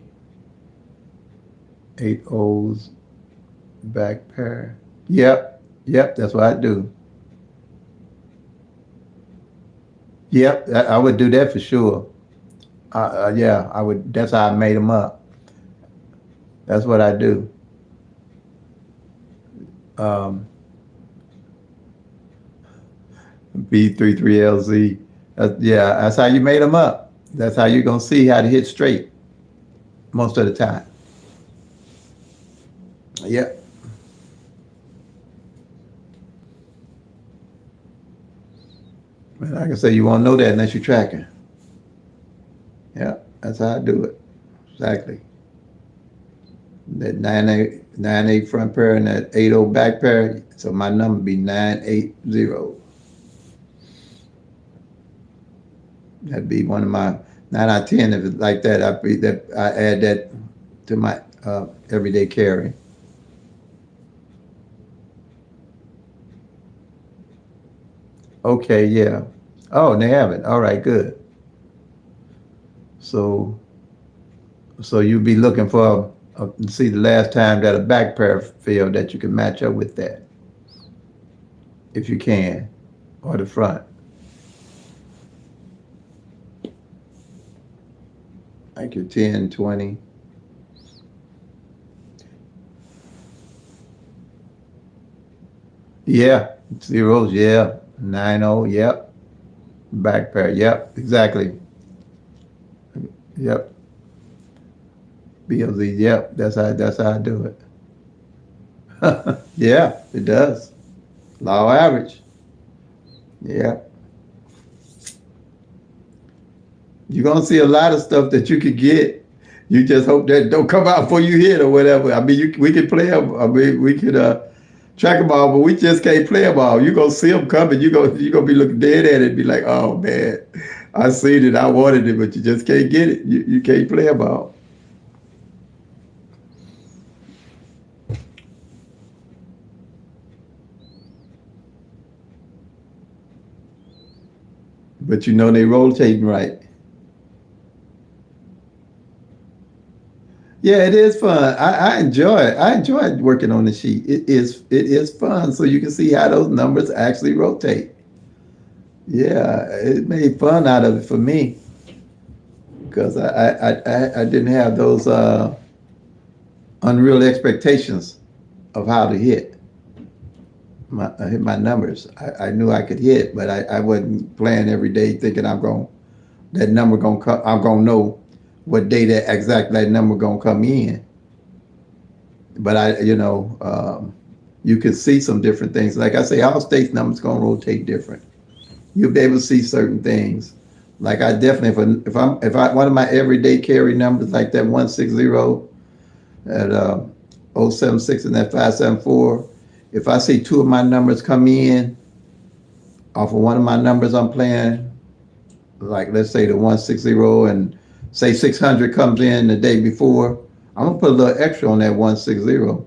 8 O's back pair. Yep, that's what I do. Yep, I would do that for sure. Yeah, I would. That's how I made them up. That's what I do. Um, B33LZ. Yeah, that's how you made them up. That's how you're gonna see how to hit straight most of the time. Yep. And like I say, you won't know that unless you're tracking. Yeah, that's how I do it. Exactly. That 9-8 front pair and that 8-0 back pair. So my number be 980. That'd be one of my 9 out of 10. If it's like that, I add that to my everyday carry. Okay, yeah. Oh, and they have it. All right, good. So So you'll be looking for see the last time that a back pair failed that you can match up with that, if you can, or the front. Like your 10, 20. Yeah, zeros, yeah. 9-0, yep. Back pair, yep, exactly. Yep. BLZ, yep. That's how I do it. Yeah, it does. Law average. Yeah. You're gonna see a lot of stuff that you could get. You just hope that don't come out before you hit or whatever. I mean, we could play them. I mean, we could track them all, but we just can't play them all. You gonna see them coming. You gonna be looking dead at it, and be like, oh man, I seen it, I wanted it, but you just can't get it. You can't play them all. But you know they rotating right. Yeah, it is fun. I enjoy it. I enjoy working on the sheet. It is fun, so you can see how those numbers actually rotate. Yeah, it made fun out of it for me because I didn't have those unreal expectations of how to hit my numbers. I knew I could hit, but I wasn't playing every day thinking that number gonna come. I'm gonna know what day that exactly that number gonna come in. But you can see some different things. Like I say, all states numbers gonna rotate different. You'll be able to see certain things. Like I definitely, if I one of my everyday carry numbers like that 160 at 076 and that 574, if I see two of my numbers come in off of one of my numbers I'm playing, like let's say the 160 and say 600 comes in the day before, I'm gonna put a little extra on that 160.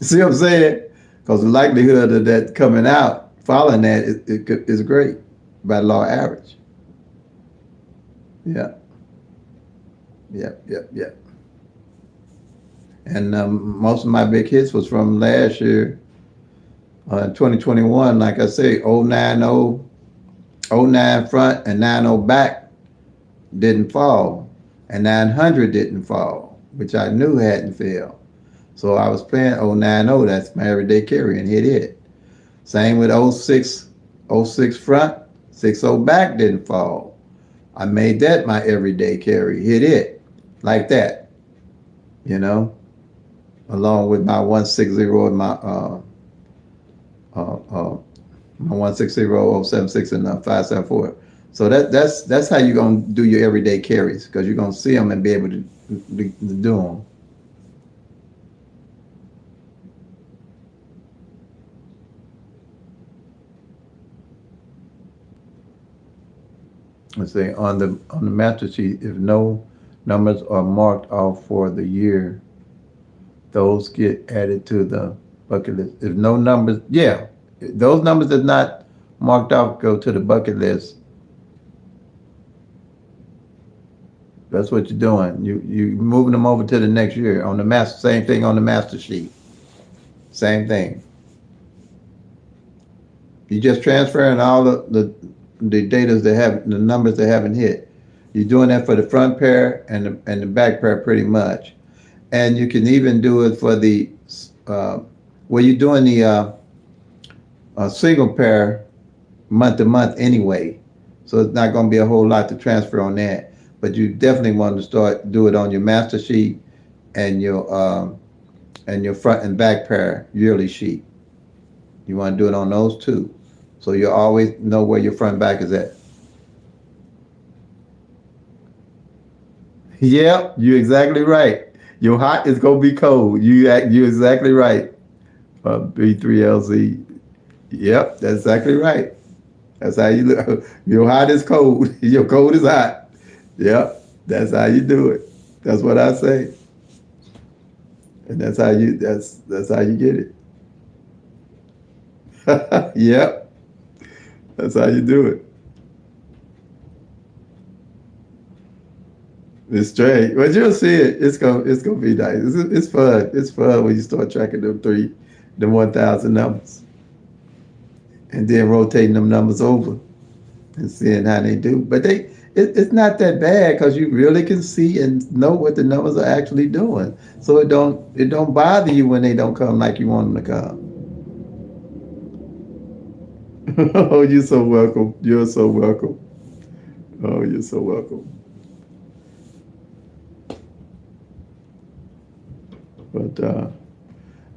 See what I'm saying? Because the likelihood of that coming out following that is great by law average. Yeah, yeah. And most of my big hits was from last year, 2021. Like I say, 090, oh 09 front and 90 back didn't fall, and 900 didn't fall, which I knew hadn't failed. So I was playing 090, that's my everyday carry, and hit it. Same with 06 front, 60 back didn't fall. I made that my everyday carry, hit it like that, you know, along with my 160 and uh, uh, my 160, 076, and 574. So that's how you're gonna do your everyday carries because you're gonna see them and be able to do them. Let's say on the master sheet, if no numbers are marked off for the year, those get added to the bucket list. If no numbers, yeah, those numbers that not marked off go to the bucket list. That's what you're doing. You moving them over to the next year on the master. Same thing on the master sheet. Same thing. You just transferring all the data that have the numbers that haven't hit. You're doing that for the front pair and the back pair pretty much, and you can even do it for the you're doing the single pair month to month anyway, so it's not going to be a whole lot to transfer on that. But you definitely want to do it on your master sheet and your front and back pair yearly sheet. You want to do it on those two, so you always know where your front and back is at. Yep, you're exactly right. Your hot is gonna be cold. You're exactly right. B3LZ. Yep, that's exactly right. That's how you look. Your hot is cold. Your cold is hot. Yep, that's how you do it. That's what I say, and that's how you get it. Yep, that's how you do it. It's strange, but you'll see it. It's gonna be nice. It's fun. It's fun when you start tracking the 1,000 numbers, and then rotating them numbers over and seeing how they do. But it's not that bad because you really can see and know what the numbers are actually doing. So it don't bother you when they don't come like you want them to come. Oh, you're so welcome. You're so welcome. Oh, you're so welcome. But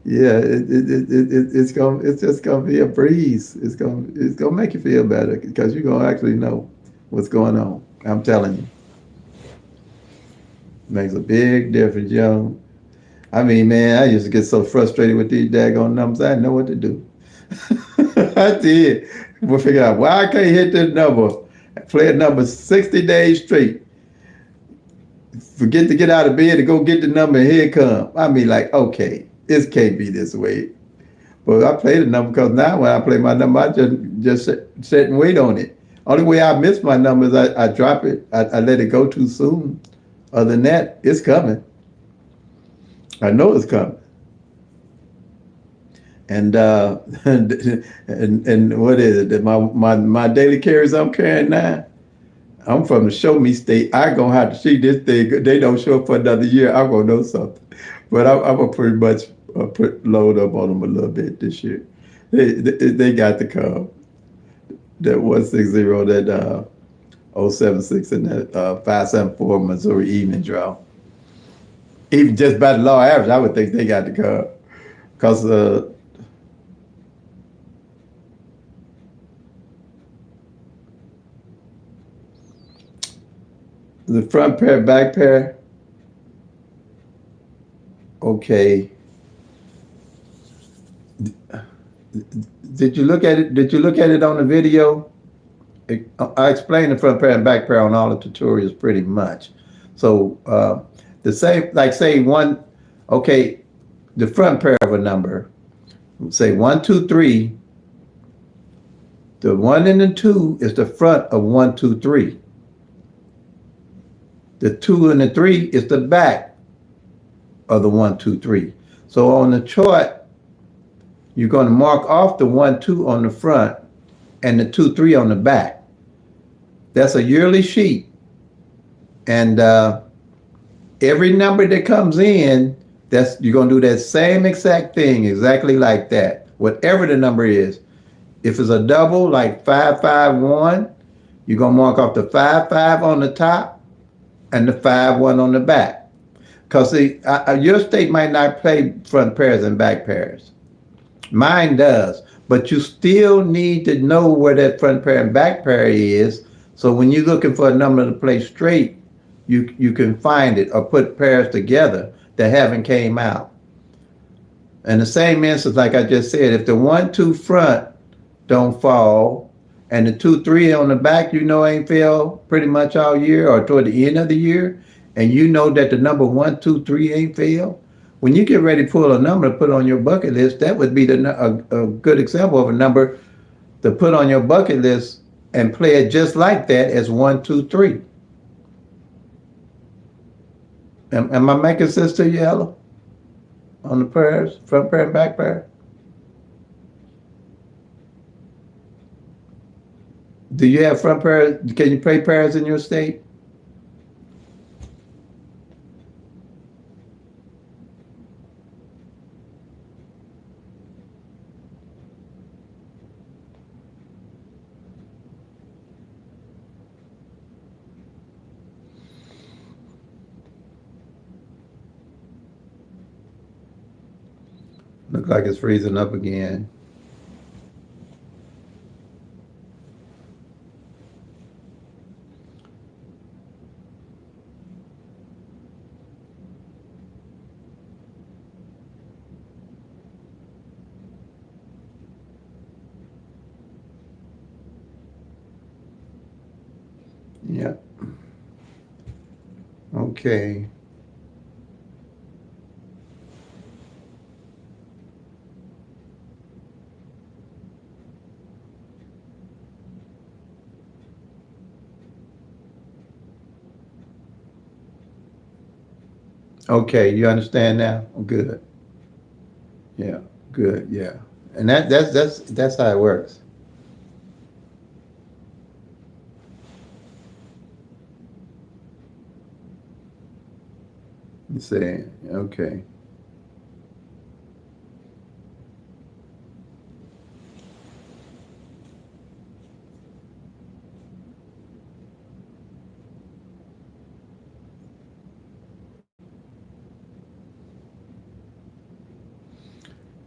yeah, it's just gonna be a breeze. It's gonna make you feel better because you're gonna actually know what's going on. I'm telling you, makes a big difference, yo. I mean, man, I used to get so frustrated with these daggone numbers. I didn't know what to do. I did. We'll figure out why I can't hit this number. Play a number 60 days straight. Forget to get out of bed to go get the number, and here it come. I mean, like, okay, this can't be this way. But I play the number because now when I play my number, I just sit and wait on it. Only way I miss my number is I drop it. I let it go too soon. Other than that, it's coming. I know it's coming. And and what is it? That my daily carries I'm carrying now. I'm from the show me state. I gonna have to see this thing. They don't show up for another year. I'm gonna know something. But I'm gonna pretty much put load up on them a little bit this year. They got to come. That 160, that 076, and that 574 Missouri evening draw. Even just by the law average, I would think they got to come. Because the front pair, back pair, okay. Did you look at it? Did you look at it on the video? I explained the front pair and back pair on all the tutorials pretty much. So the same, like say one, okay, the front pair of a number, say 1, 2, 3. The 1 and the 2 is the front of 1, 2, 3. The 2 and the 3 is the back of the 1, 2, 3. So on the chart, you're going to mark off the 1, 2 on the front and the 2, 3 on the back. That's a yearly sheet. And every number that comes in, you're going to do that same exact thing, exactly like that. Whatever the number is. If it's a double, like 551, you're going to mark off the 55 on the top and the 51 on the back. Because your state might not play front pairs and back pairs. Mine does. But you still need to know where that front pair and back pair is. So when you're looking for a number to play straight, you can find it or put pairs together that haven't came out. And the same instance, like I just said, if the 1, 2 front don't fall and the 2, 3 on the back, ain't fell pretty much all year or toward the end of the year, and you know that the number 1, 2, 3 ain't fell, when you get ready to pull a number to put on your bucket list, that would be a good example of a number to put on your bucket list and play it just like that as 1, 2, 3. Am I making sense to you, Ella? On the pairs, front pair and back pair? Do you have front pairs? Can you play pairs in your state? Look like it's freezing up again. Yep. Okay. Okay, you understand now? Good. Yeah, good. Yeah, and that's how it works. You say, okay.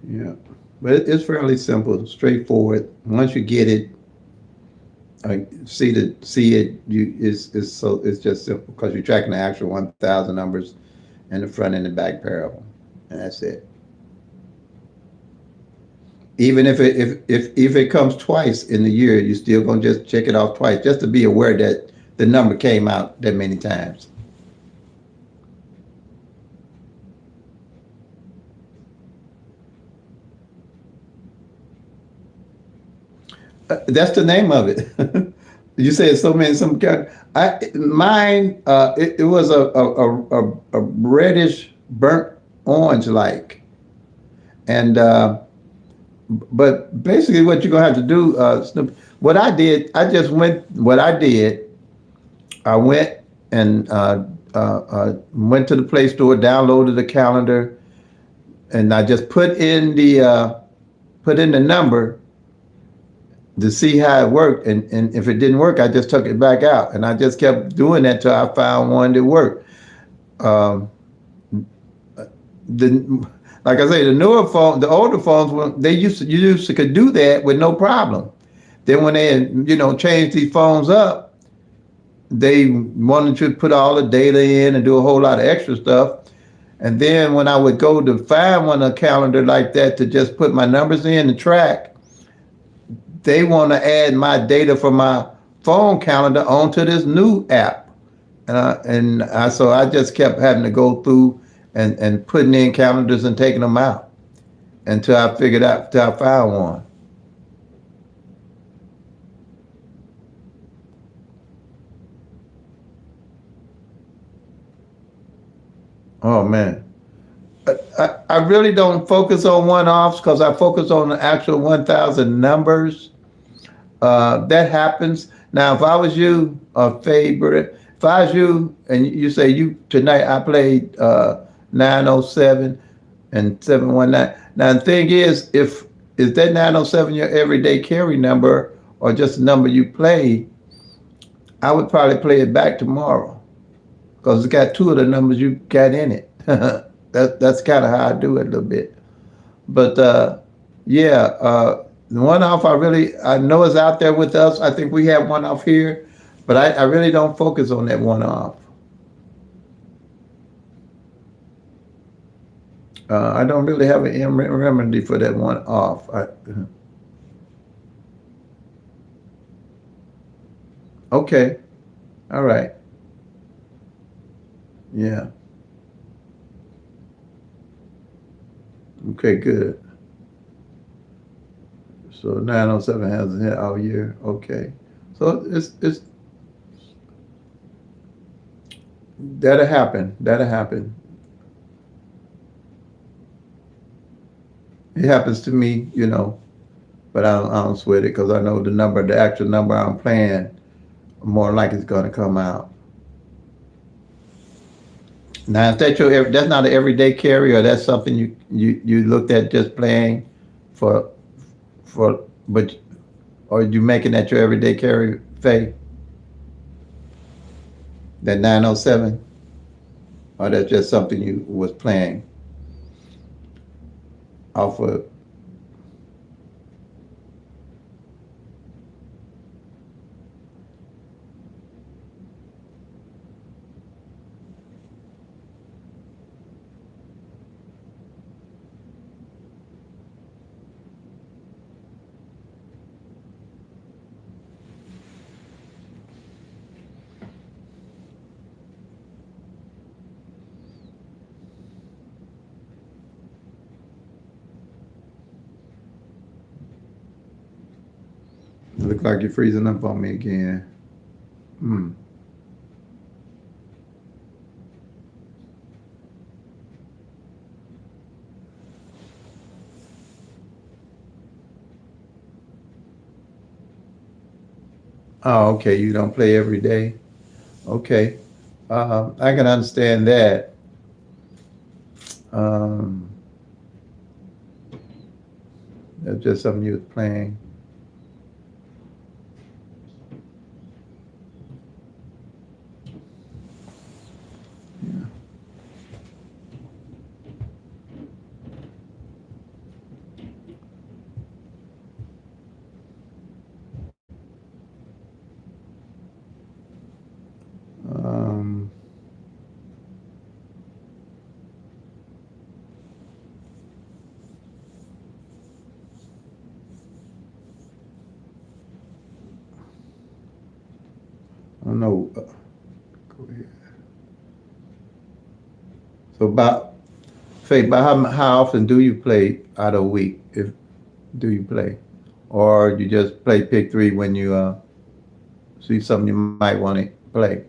Yeah, but it's fairly simple, straightforward. Once you get it, see it, you it's just simple because you're tracking the actual 1,000 numbers and the front and the back parallel, and that's it. Even if it comes twice in the year, you're still gonna just check it off twice, just to be aware that the number came out that many times. That's the name of it. You said so many some kind. I mine. It was a reddish burnt orange like, and but basically what you're gonna have to do, Snoop, what I did, I just went. What I did, I went and went to the Play Store, downloaded the calendar, and I just put in the number to see how it worked. And if it didn't work, I just took it back out. And I just kept doing that till I found one that worked. Um, the like I say, the newer phone, the older phones, they used to could do that with no problem. Then when they changed these phones up, they wanted to put all the data in and do a whole lot of extra stuff. And then when I would go to find one a calendar like that to just put my numbers in and track, they want to add my data from my phone calendar onto this new app. So I just kept having to go through and putting in calendars and taking them out until I found one. Oh man. I really don't focus on one-offs because I focus on the actual 1,000 numbers. That happens. Now, if I was you, favorite, if I was you, and you say you tonight, I played 907 and 719. Now, the thing is, is that 907 your everyday carry number or just a number you play, I would probably play it back tomorrow because it's got two of the numbers you got in it. That's kind of how I do it a little bit. But yeah, the one off I know is out there with us. I think we have one off here, but I really don't focus on that one off. I don't really have a remedy for that one off. Okay, all right, yeah, okay, good. So 907 hasn't hit all year. Okay, so it's that'll happen. That'll happen. It happens to me, but I don't sweat it because I know the actual number I'm playing, more like it's going to come out. Now, if that's not an everyday carry, or that's something you looked at just playing for but or you making that your everyday carry, Faye, that 907, or that's just something you was playing off of. It look like you're freezing up on me again. Hmm. Oh, okay. You don't play every day. Okay. I can understand that. Um, that's just something you was playing. Um, I don't know. Go ahead. So, about Faith, about how often do you play out of a week? If do you play, or you just play pick three when you see something you might want to play?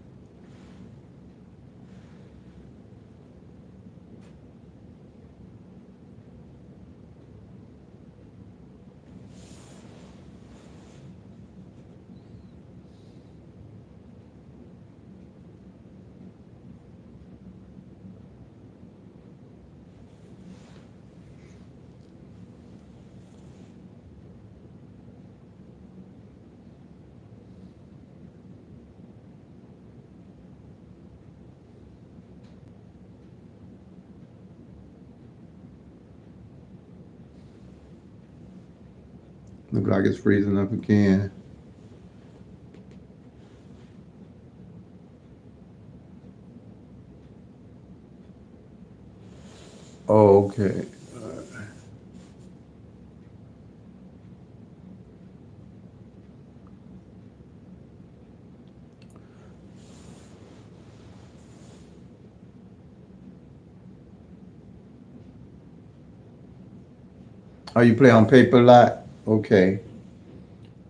Look like it's freezing up again. Oh, okay. Oh, you play on paper a lot? Okay.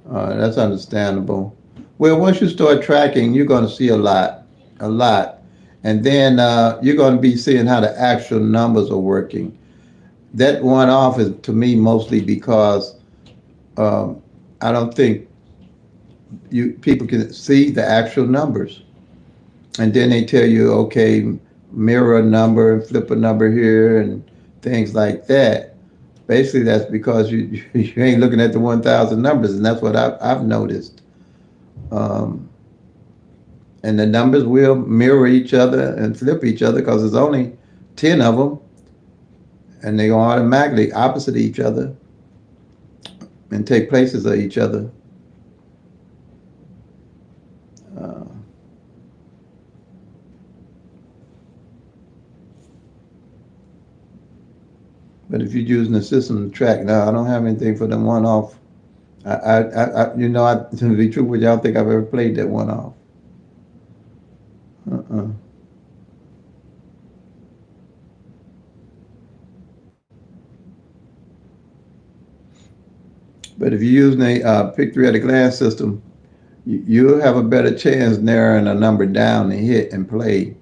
That's understandable. Well, once you start tracking, you're going to see a lot. And then you're going to be seeing how the actual numbers are working. That one off is to me mostly because um, I don't think you people can see the actual numbers. And then they tell you, okay, mirror a number and flip a number here and things like that. Basically, that's because you ain't looking at the 1,000 numbers, and that's what I've noticed. Um, and the numbers will mirror each other and flip each other because there's only 10 of them, and they go automatically opposite each other and take places of each other. Uh, but if you're using the system to track, now I don't have anything for the one off. To be true with you, I don't think I've ever played that one off. Uh-uh. But if you're using a pick three at a glance system, you'll have a better chance narrowing a number down and hit and play,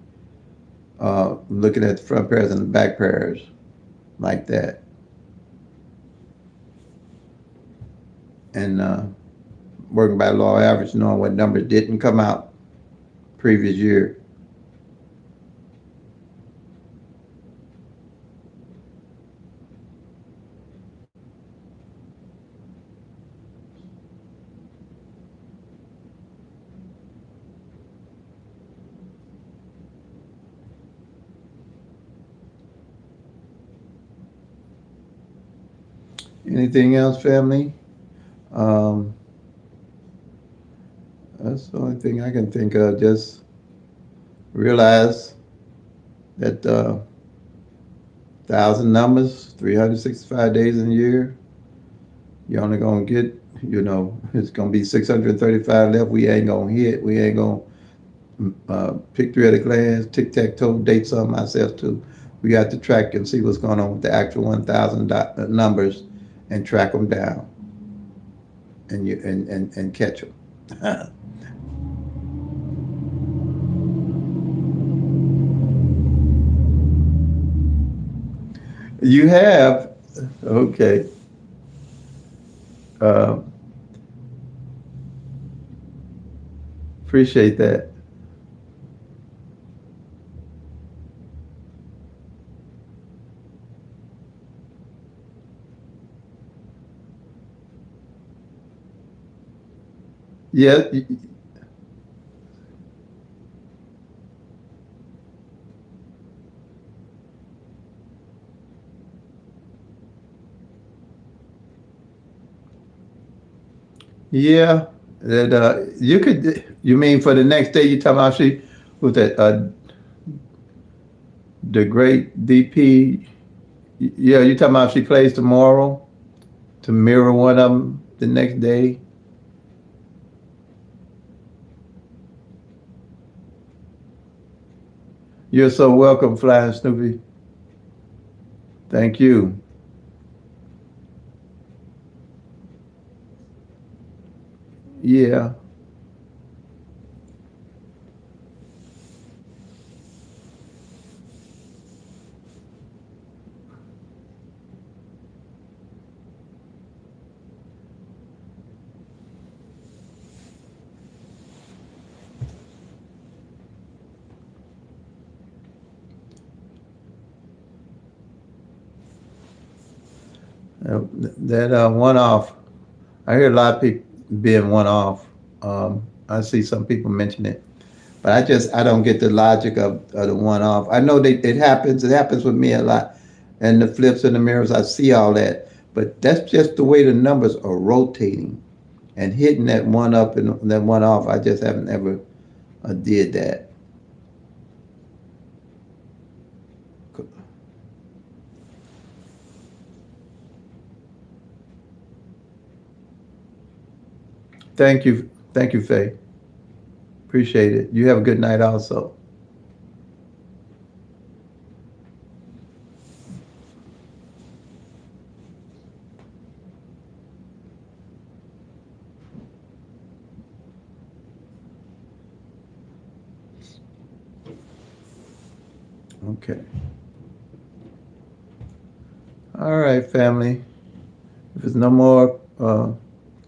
looking at the front pairs and the back pairs like that. And working by law average, knowing what numbers didn't come out previous year. Anything else, family? Um, that's the only thing I can think of. Just realize that 1,000 numbers, 365 days in a year, you're only gonna get, it's gonna be 635 left. We ain't gonna hit. We ain't gonna pick three at a glance, tic tac toe, date some myself too. We got to track and see what's going on with the actual 1,000 numbers and track them down and catch them. You have, okay. Uh, Appreciate that. Yeah, yeah. That you could. You mean for the next day? You talking about she with that the great DP? Yeah, you talking about she plays tomorrow to mirror one of them the next day? You're so welcome, Flying Snoopy. Thank you. Yeah. That one off. I hear a lot of people being one off. I see some people mention it, but I don't get the logic of the one off. I know that it happens. It happens with me a lot, and the flips and the mirrors. I see all that, but that's just the way the numbers are rotating and hitting that one up and that one off. I just haven't ever did that. Thank you, Faye. Appreciate it. You have a good night, also. Okay. All right, family. If there's no more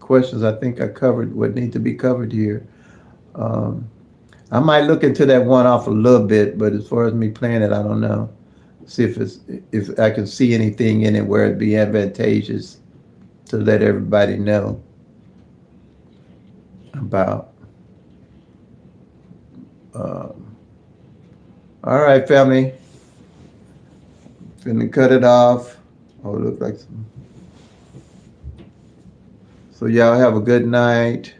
questions, I think I covered what need to be covered here. Um, I might look into that one off a little bit, but as far as me playing it, I don't know. See if I can see anything in it where it'd be advantageous to let everybody know about. Um, all right, family. Finna cut it off. Oh, it looks like some. So y'all have a good night.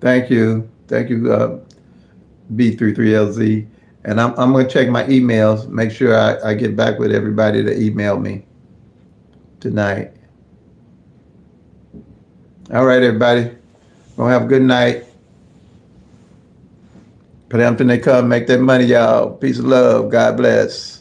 Thank you, B33LZ. And I'm gonna check my emails, make sure I get back with everybody that emailed me tonight. All right, everybody. Gonna have a good night. Put them they come, make that money, y'all. Peace and love. God bless.